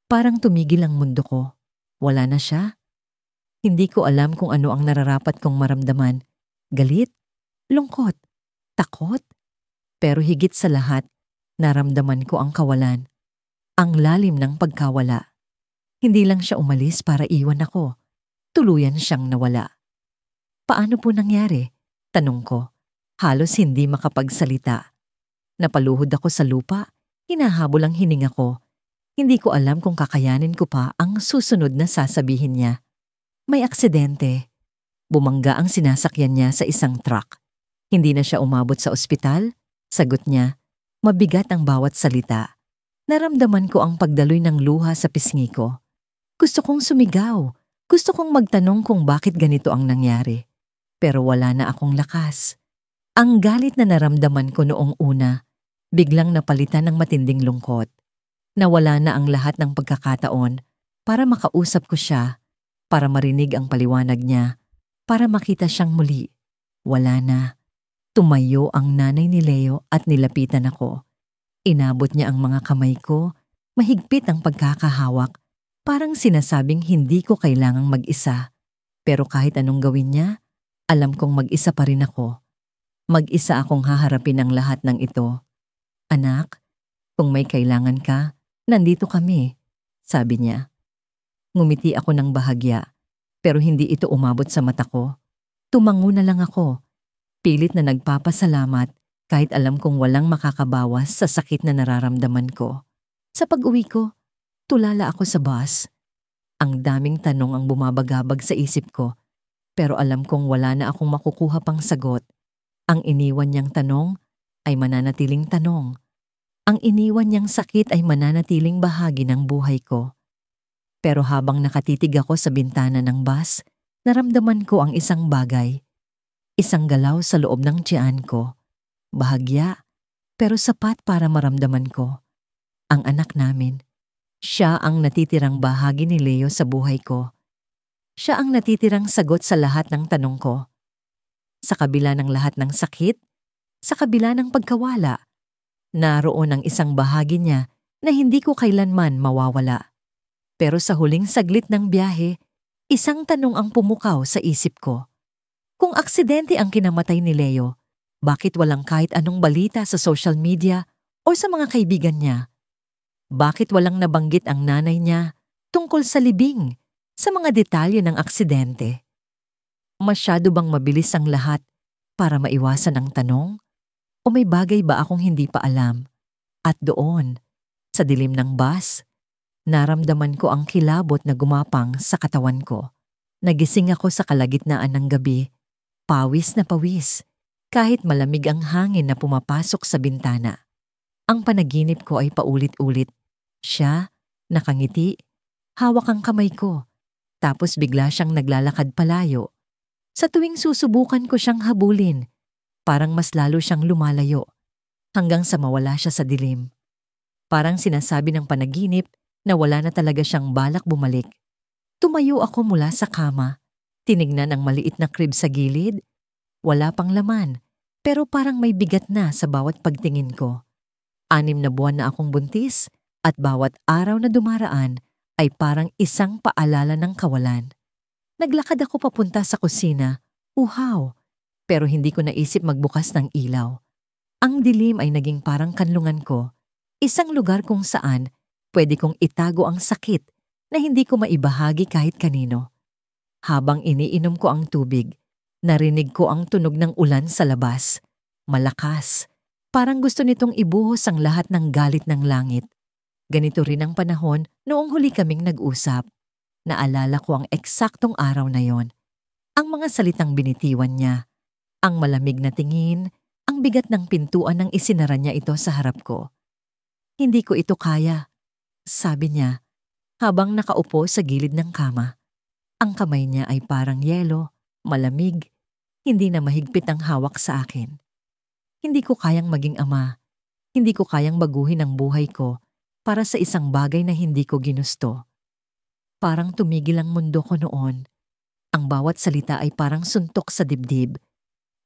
A: parang tumigil ang mundo ko. Wala na siya. Hindi ko alam kung ano ang nararapat kong maramdaman. Galit? Lungkot? Takot? Pero higit sa lahat, naramdaman ko ang kawalan. Ang lalim ng pagkawala. Hindi lang siya umalis para iwan ako. Tuluyan siyang nawala. Paano po nangyari? Tanong ko. Halos hindi makapagsalita. Napaluhod ako sa lupa, hinahabol ang hininga ko. Hindi ko alam kung kakayanin ko pa ang susunod na sasabihin niya. May aksidente. Bumangga ang sinasakyan niya sa isang truck. Hindi na siya umabot sa ospital? Sagot niya. Mabigat ang bawat salita. Naramdaman ko ang pagdaloy ng luha sa pisngi ko. Gusto kong sumigaw. Gusto kong magtanong kung bakit ganito ang nangyari. Pero wala na akong lakas. Ang galit na naramdaman ko noong una, biglang napalitan ng matinding lungkot. Nawala na ang lahat ng pagkakataon para makausap ko siya, para marinig ang paliwanag niya, para makita siyang muli. Wala na. Tumayo ang nanay ni Leo at nilapitan ako. Inabot niya ang mga kamay ko, mahigpit ang pagkakahawak, parang sinasabing hindi ko kailangang mag-isa. Pero kahit anong gawin niya, alam kong mag-isa pa rin ako. Mag-isa akong haharapin ang lahat ng ito. Anak, kung may kailangan ka, nandito kami, sabi niya. Ngumiti ako ng bahagya, pero hindi ito umabot sa mata ko. Tumango na lang ako. Pilit na nagpapasalamat kahit alam kong walang makakabawas sa sakit na nararamdaman ko. Sa pag-uwi ko, tulala ako sa bus. Ang daming tanong ang bumabagabag sa isip ko, pero alam kong wala na akong makukuha pang sagot. Ang iniwan niyang tanong ay mananatiling tanong. Ang iniwan niyang sakit ay mananatiling bahagi ng buhay ko. Pero habang nakatitig ako sa bintana ng bus, naramdaman ko ang isang bagay. Isang galaw sa loob ng tiyan ko. Bahagya, pero sapat para maramdaman ko. Ang anak namin. Siya ang natitirang bahagi ni Leo sa buhay ko. Siya ang natitirang sagot sa lahat ng tanong ko. Sa kabila ng lahat ng sakit, sa kabila ng pagkawala, naroon ang isang bahagi niya na hindi ko kailanman mawawala. Pero sa huling saglit ng biyahe, isang tanong ang pumukaw sa isip ko. Kung aksidente ang kinamatay ni Leo, bakit walang kahit anong balita sa social media o sa mga kaibigan niya? Bakit walang nabanggit ang nanay niya tungkol sa libing, sa mga detalye ng aksidente? Masyado bang mabilis ang lahat para maiwasan ang tanong? O may bagay ba akong hindi pa alam? At doon, sa dilim ng bus, Naramdaman ko ang kilabot na gumapang sa katawan ko. Nagising ako sa kalagitnaan ng gabi, pawis na pawis, kahit malamig ang hangin na pumapasok sa bintana. Ang panaginip ko ay paulit-ulit. Siya, nakangiti, hawak ang kamay ko, tapos bigla siyang naglalakad palayo. Sa tuwing susubukan ko siyang habulin, parang mas lalo siyang lumalayo, hanggang sa mawala siya sa dilim. Parang sinasabi ng panaginip na wala na talaga siyang balak bumalik. Tumayo ako mula sa kama, tinignan ang maliit na crib sa gilid. Wala pang laman, pero parang may bigat na sa bawat pagtingin ko. 6 na buwan na akong buntis at bawat araw na dumaraan ay parang isang paalala ng kawalan. Naglakad ako papunta sa kusina, uhaw, pero hindi ko naisip magbukas ng ilaw. Ang dilim ay naging parang kanlungan ko, isang lugar kung saan pwede kong itago ang sakit na hindi ko maibahagi kahit kanino. Habang iniinom ko ang tubig, narinig ko ang tunog ng ulan sa labas. Malakas. Parang gusto nitong ibuhos ang lahat ng galit ng langit. Ganito rin ang panahon noong huli kaming nag-usap. Naalala ko ang eksaktong araw na yon. Ang mga salitang binitiwan niya, ang malamig na tingin, ang bigat ng pintuan nang isinara niya ito sa harap ko. Hindi ko ito kaya, sabi niya, habang nakaupo sa gilid ng kama. Ang kamay niya ay parang yelo, malamig, hindi na mahigpit ang hawak sa akin. Hindi ko kayang maging ama. Hindi ko kayang baguhin ang buhay ko para sa isang bagay na hindi ko ginusto. Parang tumigil ang mundo ko noon. Ang bawat salita ay parang suntok sa dibdib.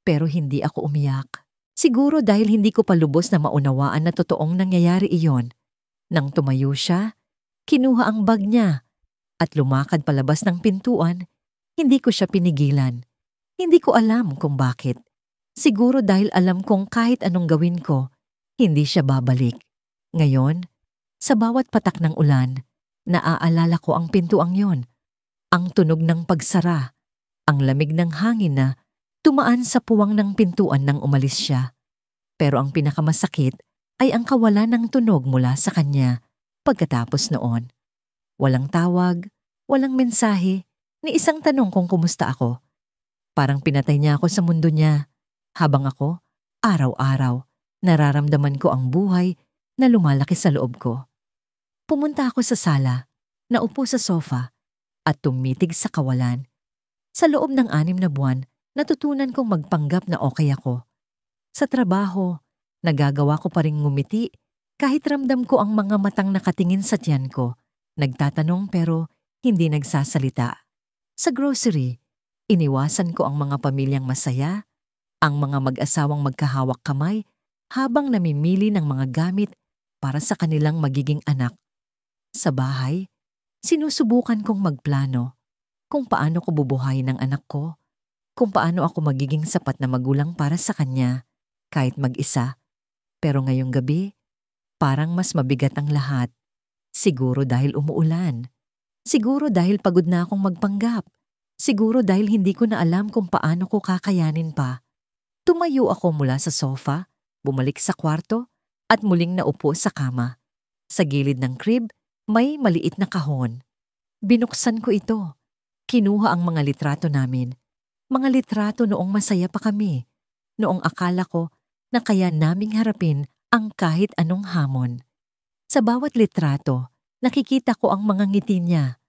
A: Pero hindi ako umiyak. Siguro dahil hindi ko pa lubos na maunawaan na totoong nangyayari iyon. Nang tumayo siya, kinuha ang bag niya at lumakad palabas ng pintuan. Hindi ko siya pinigilan. Hindi ko alam kung bakit. Siguro dahil alam kong kahit anong gawin ko, hindi siya babalik. Ngayon, sa bawat patak ng ulan, naaalala ko ang pintuang yon, ang tunog ng pagsara, ang lamig ng hangin na tumaan sa puwang ng pintuan nang umalis siya. Pero ang pinakamasakit ay ang kawalan ng tunog mula sa kanya pagkatapos noon. Walang tawag, walang mensahe, ni isang tanong kung kumusta ako. Parang pinatay niya ako sa mundo niya. Habang ako, araw-araw, nararamdaman ko ang buhay na lumalaki sa loob ko. Pumunta ako sa sala, naupo sa sofa, at tumitig sa kawalan. Sa loob ng 6 na buwan, natutunan kong magpanggap na okay ako. Sa trabaho, nagagawa ko pa rin ngumiti kahit ramdam ko ang mga matang nakatingin sa tiyan ko. Nagtatanong pero hindi nagsasalita. Sa grocery, iniwasan ko ang mga pamilyang masaya, ang mga mag-asawang magkahawak kamay habang namimili ng mga gamit para sa kanilang magiging anak. Sa bahay, sinusubukan kong magplano kung paano ko bubuhayin ang anak ko, kung paano ako magiging sapat na magulang para sa kanya kahit mag-isa. Pero ngayong gabi, parang mas mabigat ang lahat. Siguro dahil umuulan. Siguro dahil pagod na akong magpanggap. Siguro dahil hindi ko na alam kung paano ko kakayanin pa. Tumayo ako mula sa sofa, bumalik sa kwarto, at muling naupo sa kama. Sa gilid ng crib, may maliit na kahon. Binuksan ko ito. Kinuha ang mga litrato namin. Mga litrato noong masaya pa kami. Noong akala ko na kaya naming harapin ang kahit anong hamon. Sa bawat litrato, nakikita ko ang mga ngiti niya,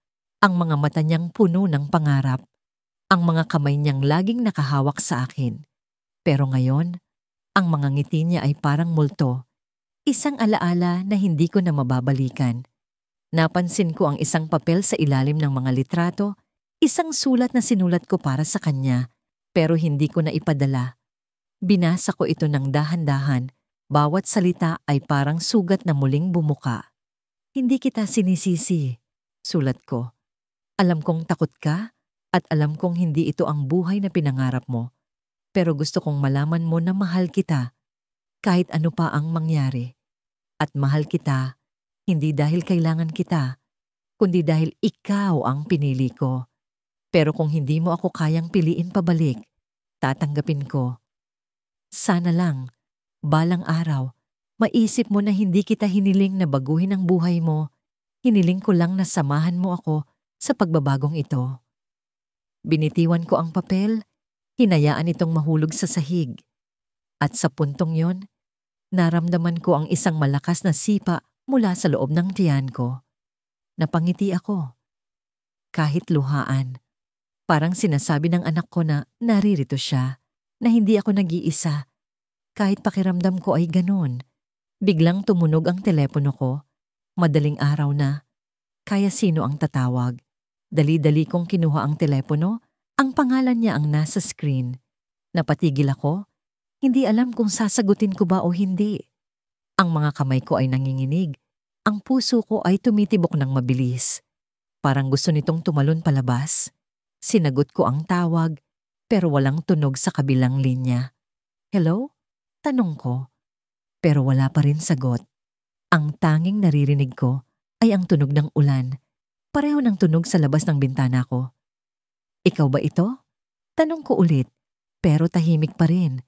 A: ang mga mata niyang puno ng pangarap, ang mga kamay niyang laging nakahawak sa akin. Pero ngayon, ang mga ngiti niya ay parang multo, isang alaala na hindi ko na mababalikan. Napansin ko ang isang papel sa ilalim ng mga litrato, isang sulat na sinulat ko para sa kanya, pero hindi ko na ipadala. Binasa ko ito ng dahan-dahan, bawat salita ay parang sugat na muling bumuka. Hindi kita sinisisi, sulat ko. Alam kong takot ka at alam kong hindi ito ang buhay na pinangarap mo. Pero gusto kong malaman mo na mahal kita, kahit ano pa ang mangyari. At mahal kita, hindi dahil kailangan kita, kundi dahil ikaw ang pinili ko. Pero kung hindi mo ako kayang piliin pabalik, tatanggapin ko. Sana lang, balang araw, maisip mo na hindi kita hiniling na baguhin ang buhay mo, Hiniling ko lang na samahan mo ako sa pagbabagong ito. Binitiwan ko ang papel, hinayaan itong mahulog sa sahig. At sa puntong yon, naramdaman ko ang isang malakas na sipa mula sa loob ng tiyan ko. Napangiti ako. Kahit luhaan. Parang sinasabi ng anak ko na naririto siya, na hindi ako nag-iisa. Kahit pakiramdam ko ay ganun. Biglang tumunog ang telepono ko. Madaling araw na. Kaya sino ang tatawag? Dali-dali kong kinuha ang telepono. Ang pangalan niya ang nasa screen. Napatigil ako. Hindi alam kung sasagutin ko ba o hindi. Ang mga kamay ko ay nanginginig. Ang puso ko ay tumitibok ng mabilis. Parang gusto nitong tumalon palabas. Sinagot ko ang tawag, pero walang tunog sa kabilang linya. Hello? Tanong ko. Pero wala pa rin sagot. Ang tanging naririnig ko ay ang tunog ng ulan. Pareho ng tunog sa labas ng bintana ko. Ikaw ba ito? Tanong ko ulit, pero tahimik pa rin.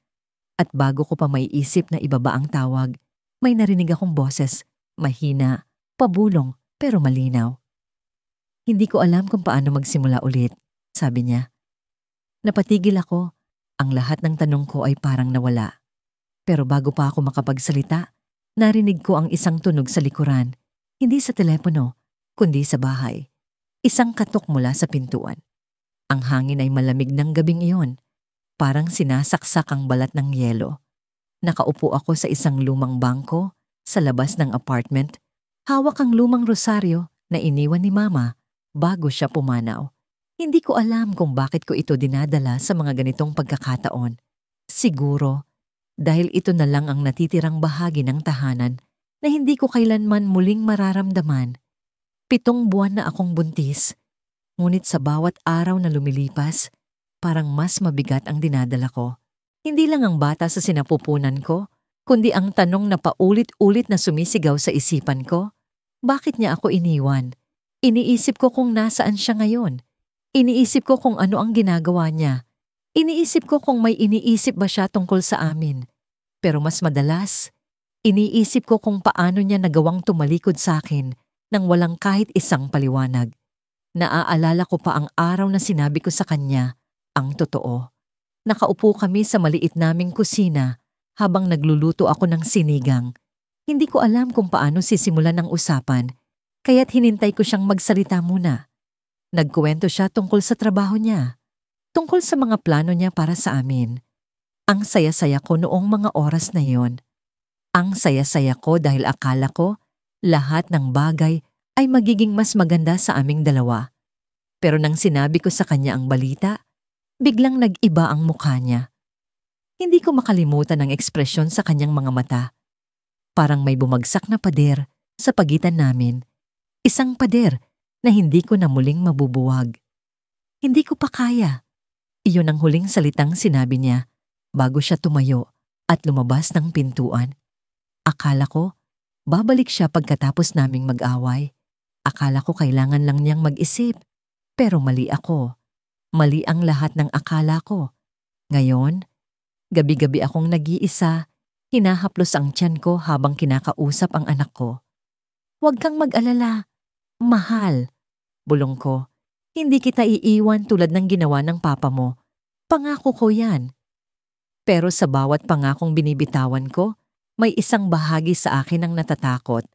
A: At bago ko pa maiisip na ibaba ang tawag, may narinig akong boses. Mahina, pabulong, pero malinaw. Hindi ko alam kung paano magsimula ulit, sabi niya. Napatigil ako. Ang lahat ng tanong ko ay parang nawala. Pero bago pa ako makapagsalita, narinig ko ang isang tunog sa likuran. Hindi sa telepono, kundi sa bahay. Isang katok mula sa pintuan. Ang hangin ay malamig ng gabing iyon. Parang sinasaksak ang balat ng yelo. Nakaupo ako sa isang lumang bangko sa labas ng apartment. Hawak ang lumang rosaryo na iniwan ni Mama bago siya pumanaw. Hindi ko alam kung bakit ko ito dinadala sa mga ganitong pagkakataon. Siguro, dahil ito na lang ang natitirang bahagi ng tahanan na hindi ko kailanman muling mararamdaman. 7 buwan na akong buntis, ngunit sa bawat araw na lumilipas, parang mas mabigat ang dinadala ko. Hindi lang ang bata sa sinapupunan ko, kundi ang tanong na paulit-ulit na sumisigaw sa isipan ko. Bakit niya ako iniwan? Iniisip ko kung nasaan siya ngayon. Iniisip ko kung ano ang ginagawa niya. Iniisip ko kung may iniisip ba siya tungkol sa amin. Pero mas madalas, iniisip ko kung paano niya nagawang tumalikod sa akin nang walang kahit isang paliwanag. Naaalala ko pa ang araw na sinabi ko sa kanya ang totoo. Nakaupo kami sa maliit naming kusina habang nagluluto ako ng sinigang. Hindi ko alam kung paano sisimulan ang usapan, kaya't hinintay ko siyang magsalita muna. Nagkuwento siya tungkol sa trabaho niya, tungkol sa mga plano niya para sa amin. Ang saya-saya ko noong mga oras na yon. Ang saya-saya ko dahil akala ko lahat ng bagay ay magiging mas maganda sa aming dalawa. Pero nang sinabi ko sa kanya ang balita, biglang nag-iba ang mukha niya. Hindi ko makalimutan ang ekspresyon sa kanyang mga mata. Parang may bumagsak na pader sa pagitan namin. Isang pader na hindi ko na muling mabubuwag. Hindi ko pa kaya. Iyon ang huling salitang sinabi niya bago siya tumayo at lumabas ng pintuan. Akala ko, babalik siya pagkatapos naming mag-away. Akala ko kailangan lang niyang mag-isip. Pero mali ako. Mali ang lahat ng akala ko. Ngayon, gabi-gabi akong nag-iisa, hinahaplos ang tiyan ko habang kinakausap ang anak ko. Huwag kang mag-alala. Mahal. Bulong ko. Hindi kita iiwan tulad ng ginawa ng papa mo. Pangako ko yan. Pero sa bawat pangakong binibitawan ko, may isang bahagi sa akin ang natatakot.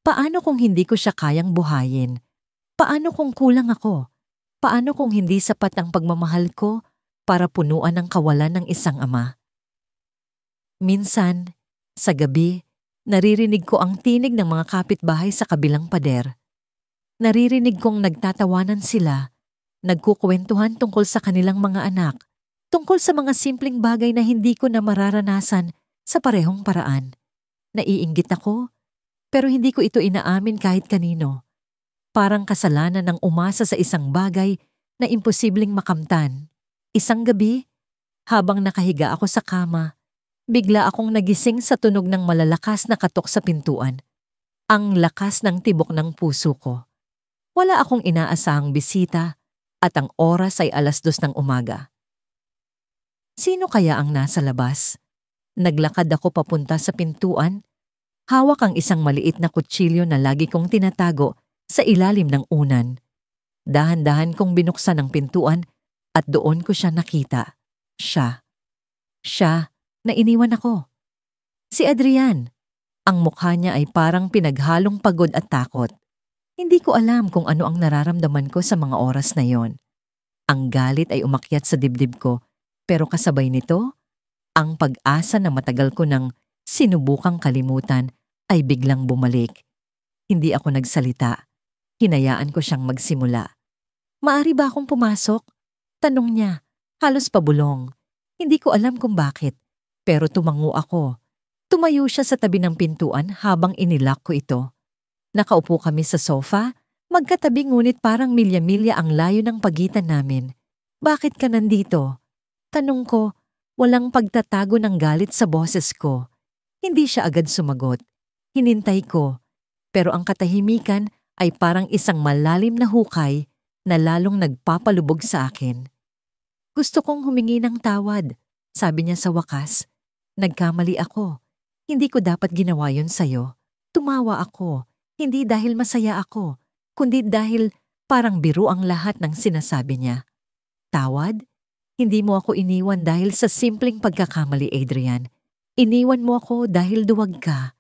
A: Paano kung hindi ko siya kayang buhayin? Paano kung kulang ako? Paano kung hindi sapat ang pagmamahal ko para punuan ang kawalan ng isang ama? Minsan, sa gabi, naririnig ko ang tinig ng mga kapitbahay sa kabilang pader. Naririnig kong nagtatawanan sila, nagkukwentuhan tungkol sa kanilang mga anak, tungkol sa mga simpleng bagay na hindi ko na mararanasan sa parehong paraan. Naiinggit ako, pero hindi ko ito inaamin kahit kanino. Parang kasalanan ng umasa sa isang bagay na imposibleng makamtan. Isang gabi, habang nakahiga ako sa kama, bigla akong nagising sa tunog ng malalakas na katok sa pintuan. Ang lakas ng tibok ng puso ko. Wala akong inaasahang bisita at ang oras ay 2:00 ng umaga. Sino kaya ang nasa labas? Naglakad ako papunta sa pintuan. Hawak ang isang maliit na kutsilyo na lagi kong tinatago Sa ilalim ng unan, dahan-dahan kong binuksan ang pintuan at doon ko siya nakita. Siya. Siya na iniwan ako. Si Adrian. Ang mukha niya ay parang pinaghalong pagod at takot. Hindi ko alam kung ano ang nararamdaman ko sa mga oras na yon. Ang galit ay umakyat sa dibdib ko, pero kasabay nito, ang pag-asa na matagal ko nang sinubukang kalimutan ay biglang bumalik. Hindi ako nagsalita. Hinayaan ko siyang magsimula. "Maari ba akong pumasok?" Tanong niya, halos pabulong. Hindi ko alam kung bakit, pero tumango ako. Tumayo siya sa tabi ng pintuan habang inilak ko ito. Nakaupo kami sa sofa, magkatabi ngunit parang milya-milya ang layo ng pagitan namin. "Bakit ka nandito?" Tanong ko, walang pagtatago ng galit sa boses ko. Hindi siya agad sumagot. Hinintay ko, pero ang katahimikan ay parang isang malalim na hukay na lalong nagpapalubog sa akin. "Gusto kong humingi ng tawad," sabi niya sa wakas. "Nagkamali ako. Hindi ko dapat ginawa yun sa'yo." Tumawa ako, hindi dahil masaya ako, kundi dahil parang biro ang lahat ng sinasabi niya. "Tawad? Hindi mo ako iniwan dahil sa simpleng pagkakamali, Adrian. Iniwan mo ako dahil duwag ka.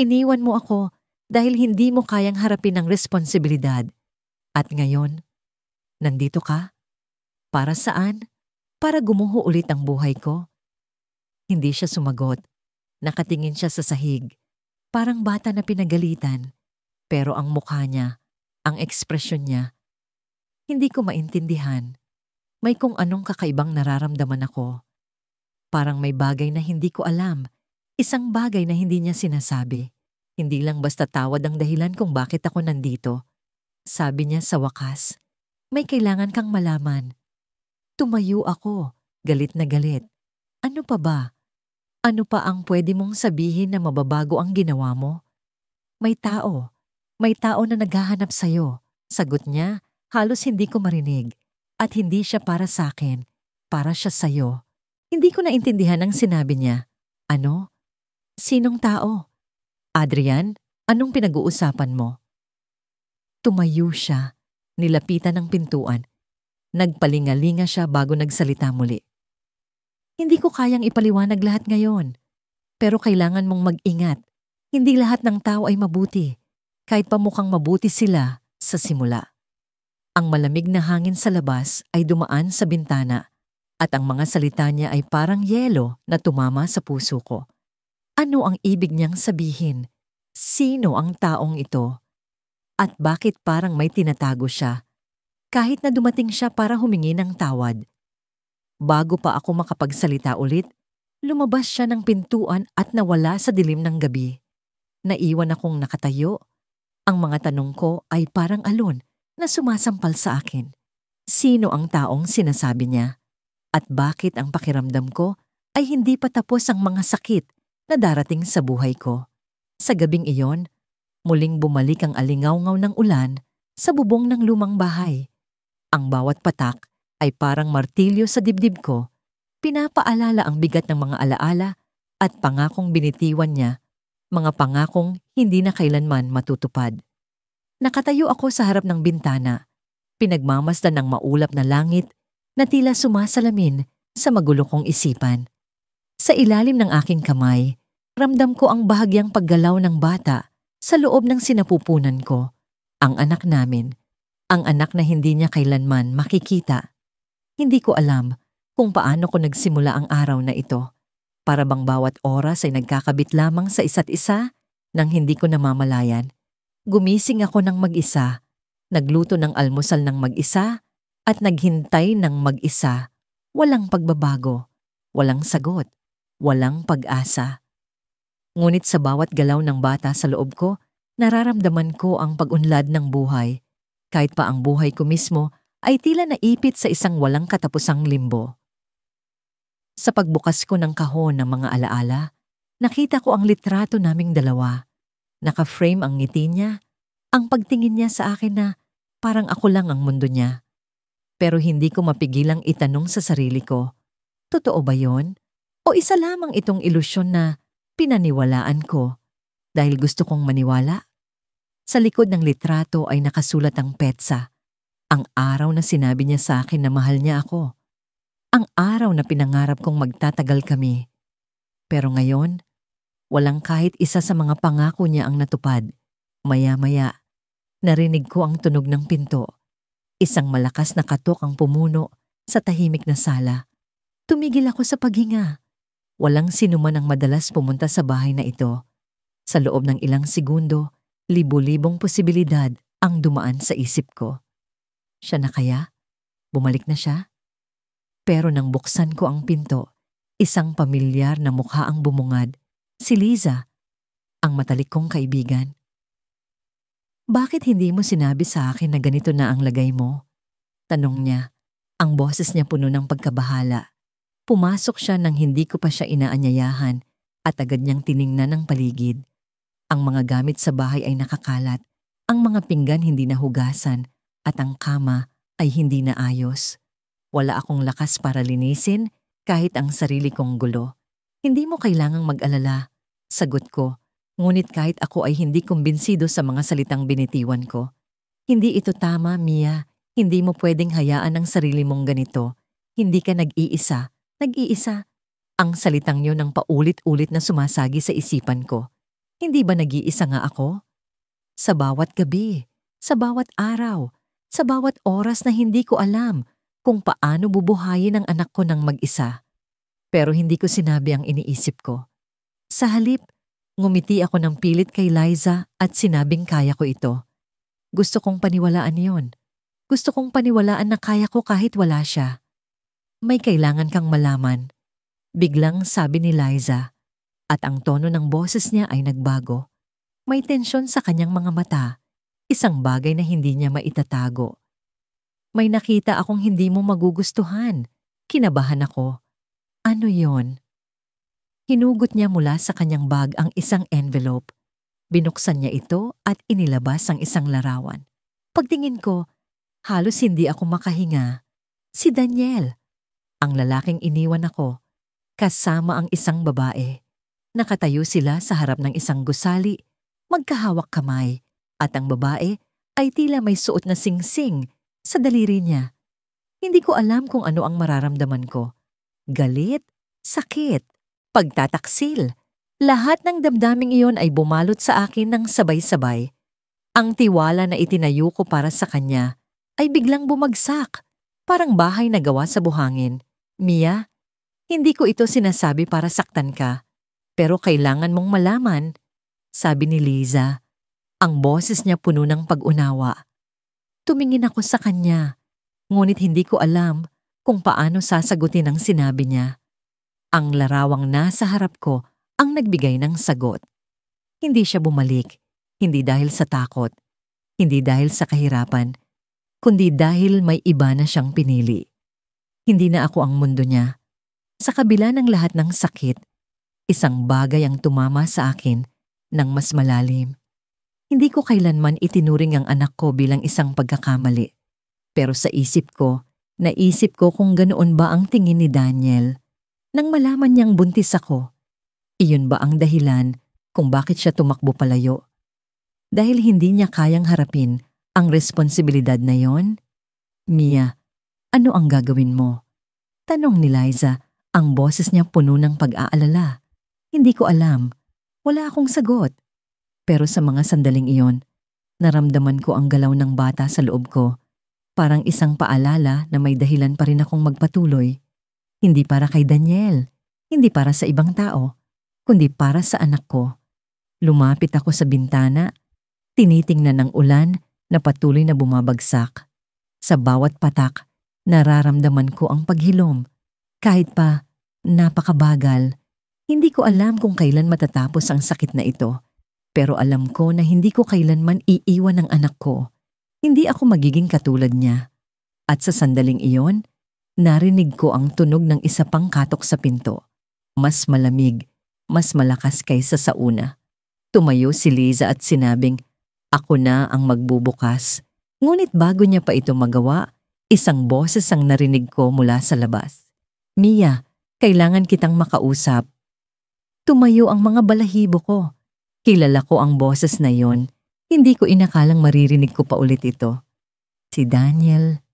A: Iniwan mo ako dahil hindi mo kayang harapin ang responsibilidad. At ngayon, nandito ka? Para saan? Para gumuho ulit ang buhay ko?" Hindi siya sumagot. Nakatingin siya sa sahig. Parang bata na pinagalitan. Pero ang mukha niya, ang ekspresyon niya, hindi ko maintindihan. May kung anong kakaibang nararamdaman ako. Parang may bagay na hindi ko alam. Isang bagay na hindi niya sinasabi. Hindi lang basta tawad ang dahilan kung bakit ako nandito. Sabi niya sa wakas, "May kailangan kang malaman." Tumayo ako, galit na galit. "Ano pa ba? Ano pa ang pwede mong sabihin na mababago ang ginawa mo?" May tao na naghahanap sa'yo." Sagot niya, halos hindi ko marinig. At hindi siya para sa akin, para siya sa'yo. Hindi ko naintindihan ang sinabi niya. "Ano? Sinong tao?" "Adrian, anong pinag-uusapan mo?" Tumayo siya, nilapitan ng pintuan. Nagpalingalinga siya bago nagsalita muli. "Hindi ko kayang ipaliwanag lahat ngayon. Pero kailangan mong mag-ingat. Hindi lahat ng tao ay mabuti, kahit pa mukhang mabuti sila sa simula." Ang malamig na hangin sa labas ay dumaan sa bintana at ang mga salita niya ay parang yelo na tumama sa puso ko. Ano ang ibig niyang sabihin? Sino ang taong ito? At bakit parang may tinatago siya? Kahit na dumating siya para humingi ng tawad. Bago pa ako makapagsalita ulit, lumabas siya ng pintuan at nawala sa dilim ng gabi. Naiwan akong nakatayo. Ang mga tanong ko ay parang alon na sumasampal sa akin. Sino ang taong sinasabi niya? At bakit ang pakiramdam ko ay hindi pa tapos ang mga sakit na darating sa buhay ko? Sa gabing iyon, muling bumalik ang alingawngaw ng ulan sa bubong ng lumang bahay. Ang bawat patak ay parang martilyo sa dibdib ko. Pinapaalala ang bigat ng mga alaala at pangakong binitiwan niya, mga pangakong hindi na kailanman matutupad. Nakatayo ako sa harap ng bintana, pinagmamasdan ng maulap na langit na tila sumasalamin sa magulo kong isipan. Sa ilalim ng aking kamay, ramdam ko ang bahagyang paggalaw ng bata sa loob ng sinapupunan ko, ang anak namin, ang anak na hindi niya kailanman makikita. Hindi ko alam kung paano ko nagsimula ang araw na ito. Para bang bawat oras ay nagkakabit lamang sa isa't isa nang hindi ko namamalayan. Gumising ako ng mag-isa, nagluto ng almusal ng mag-isa, at naghintay ng mag-isa. Walang pagbabago, walang sagot, walang pag-asa. Ngunit sa bawat galaw ng bata sa loob ko, nararamdaman ko ang pag-unlad ng buhay, kahit pa ang buhay ko mismo ay tila naipit sa isang walang katapusang limbo. Sa pagbukas ko ng kahon ng mga alaala, nakita ko ang litrato naming dalawa. Naka-frame ang ngiti niya, ang pagtingin niya sa akin na parang ako lang ang mundo niya. Pero hindi ko mapigilang itanong sa sarili ko, totoo ba yon? O isa lamang itong ilusyon na pinaniwalaan ko dahil gusto kong maniwala? Sa likod ng litrato ay nakasulat ang petsa, ang araw na sinabi niya sa akin na mahal niya ako. Ang araw na pinangarap kong magtatagal kami. Pero ngayon, walang kahit isa sa mga pangako niya ang natupad. Maya-maya, narinig ko ang tunog ng pinto. Isang malakas na katok ang pumuno sa tahimik na sala. Tumigil ako sa paghinga. Walang sinuman ang madalas pumunta sa bahay na ito. Sa loob ng ilang segundo, libo-libong posibilidad ang dumaan sa isip ko. Siya na kaya? Bumalik na siya? Pero nang buksan ko ang pinto, isang pamilyar na mukha ang bumungad. Si Liza, ang matalik kong kaibigan. Bakit hindi mo sinabi sa akin na ganito na ang lagay mo? Tanong niya. Ang boses niya puno ng pagkabahala. Pumasok siya nang hindi ko pa siya inaanyayahan at agad niyang tiningnan ang paligid. Ang mga gamit sa bahay ay nakakalat, ang mga pinggan hindi nahugasan at ang kama ay hindi naayos. Wala akong lakas para linisin kahit ang sarili kong gulo. Hindi mo kailangang mag-alala, sagot ko. Ngunit kahit ako ay hindi kumbinsido sa mga salitang binitiwan ko. Hindi ito tama, Mia. Hindi mo pwedeng hayaan ang sarili mong ganito. Hindi ka nag-iisa. Nag-iisa. Ang salitang yun ang paulit-ulit na sumasagi sa isipan ko. Hindi ba nag-iisa nga ako? Sa bawat gabi, sa bawat araw, sa bawat oras na hindi ko alam kung paano bubuhayin ang anak ko ng mag-isa. Pero hindi ko sinabi ang iniisip ko. Sa halip, ngumiti ako ng pilit kay Liza at sinabing kaya ko ito. Gusto kong paniwalaan yon. Gusto kong paniwalaan na kaya ko kahit wala siya. May kailangan kang malaman. Biglang sabi ni Liza at ang tono ng boses niya ay nagbago. May tensyon sa kanyang mga mata, isang bagay na hindi niya maitatago. May nakita akong hindi mo magugustuhan. Kinabahan ako. Ano yon? Hinugot niya mula sa kanyang bag ang isang envelope. Binuksan niya ito at inilabas ang isang larawan. Pagtingin ko, halos hindi ako makahinga. Si Daniel, ang lalaking iniwan ako, kasama ang isang babae. Nakatayo sila sa harap ng isang gusali, magkahawak kamay, at ang babae ay tila may suot na singsing sa daliri niya. Hindi ko alam kung ano ang mararamdaman ko. Galit, sakit, pagtataksil. Lahat ng damdaming iyon ay bumalot sa akin ng sabay-sabay. Ang tiwala na itinayo ko para sa kanya ay biglang bumagsak, parang bahay na gawa sa buhangin. Mia, hindi ko ito sinasabi para saktan ka, pero kailangan mong malaman, sabi ni Liza. Ang boses niya puno ng pag-unawa. Tumingin ako sa kanya, ngunit hindi ko alam kung paano sasagutin ang sinabi niya. Ang larawang nasa harap ko ang nagbigay ng sagot. Hindi siya bumalik, hindi dahil sa takot, hindi dahil sa kahirapan, kundi dahil may iba na siyang pinili. Hindi na ako ang mundo niya. Sa kabila ng lahat ng sakit, isang bagay ang tumama sa akin ng mas malalim. Hindi ko kailanman itinuring ang anak ko bilang isang pagkakamali. Pero sa isip ko, naisip ko kung ganoon ba ang tingin ni Daniel. Nang malaman niyang buntis ako, iyon ba ang dahilan kung bakit siya tumakbo palayo? Dahil hindi niya kayang harapin ang responsibilidad na yon? Mia, ano ang gagawin mo? Tanong ni Liza, ang boses niya puno ng pag-aalala. Hindi ko alam. Wala akong sagot. Pero sa mga sandaling iyon, naramdaman ko ang galaw ng bata sa loob ko. Parang isang paalala na may dahilan pa rin akong magpatuloy. Hindi para kay Daniel, hindi para sa ibang tao, kundi para sa anak ko. Lumapit ako sa bintana, tinitingnan ng ulan na patuloy na bumabagsak. Sa bawat patak, nararamdaman ko ang paghilom. Kahit pa napakabagal, hindi ko alam kung kailan matatapos ang sakit na ito. Pero alam ko na hindi ko kailanman iiwan ang anak ko. Hindi ako magiging katulad niya. At sa sandaling iyon, narinig ko ang tunog ng isa pang katok sa pinto. Mas malamig, mas malakas kaysa sa una. Tumayo si Liza at sinabing, ako na ang magbubukas. Ngunit bago niya pa ito magawa, isang boses ang narinig ko mula sa labas. Mia, kailangan kitang makausap. Tumayo ang mga balahibo ko. Kilala ko ang boses na yon. Hindi ko inakalang maririnig ko pa ulit ito. Si Daniel,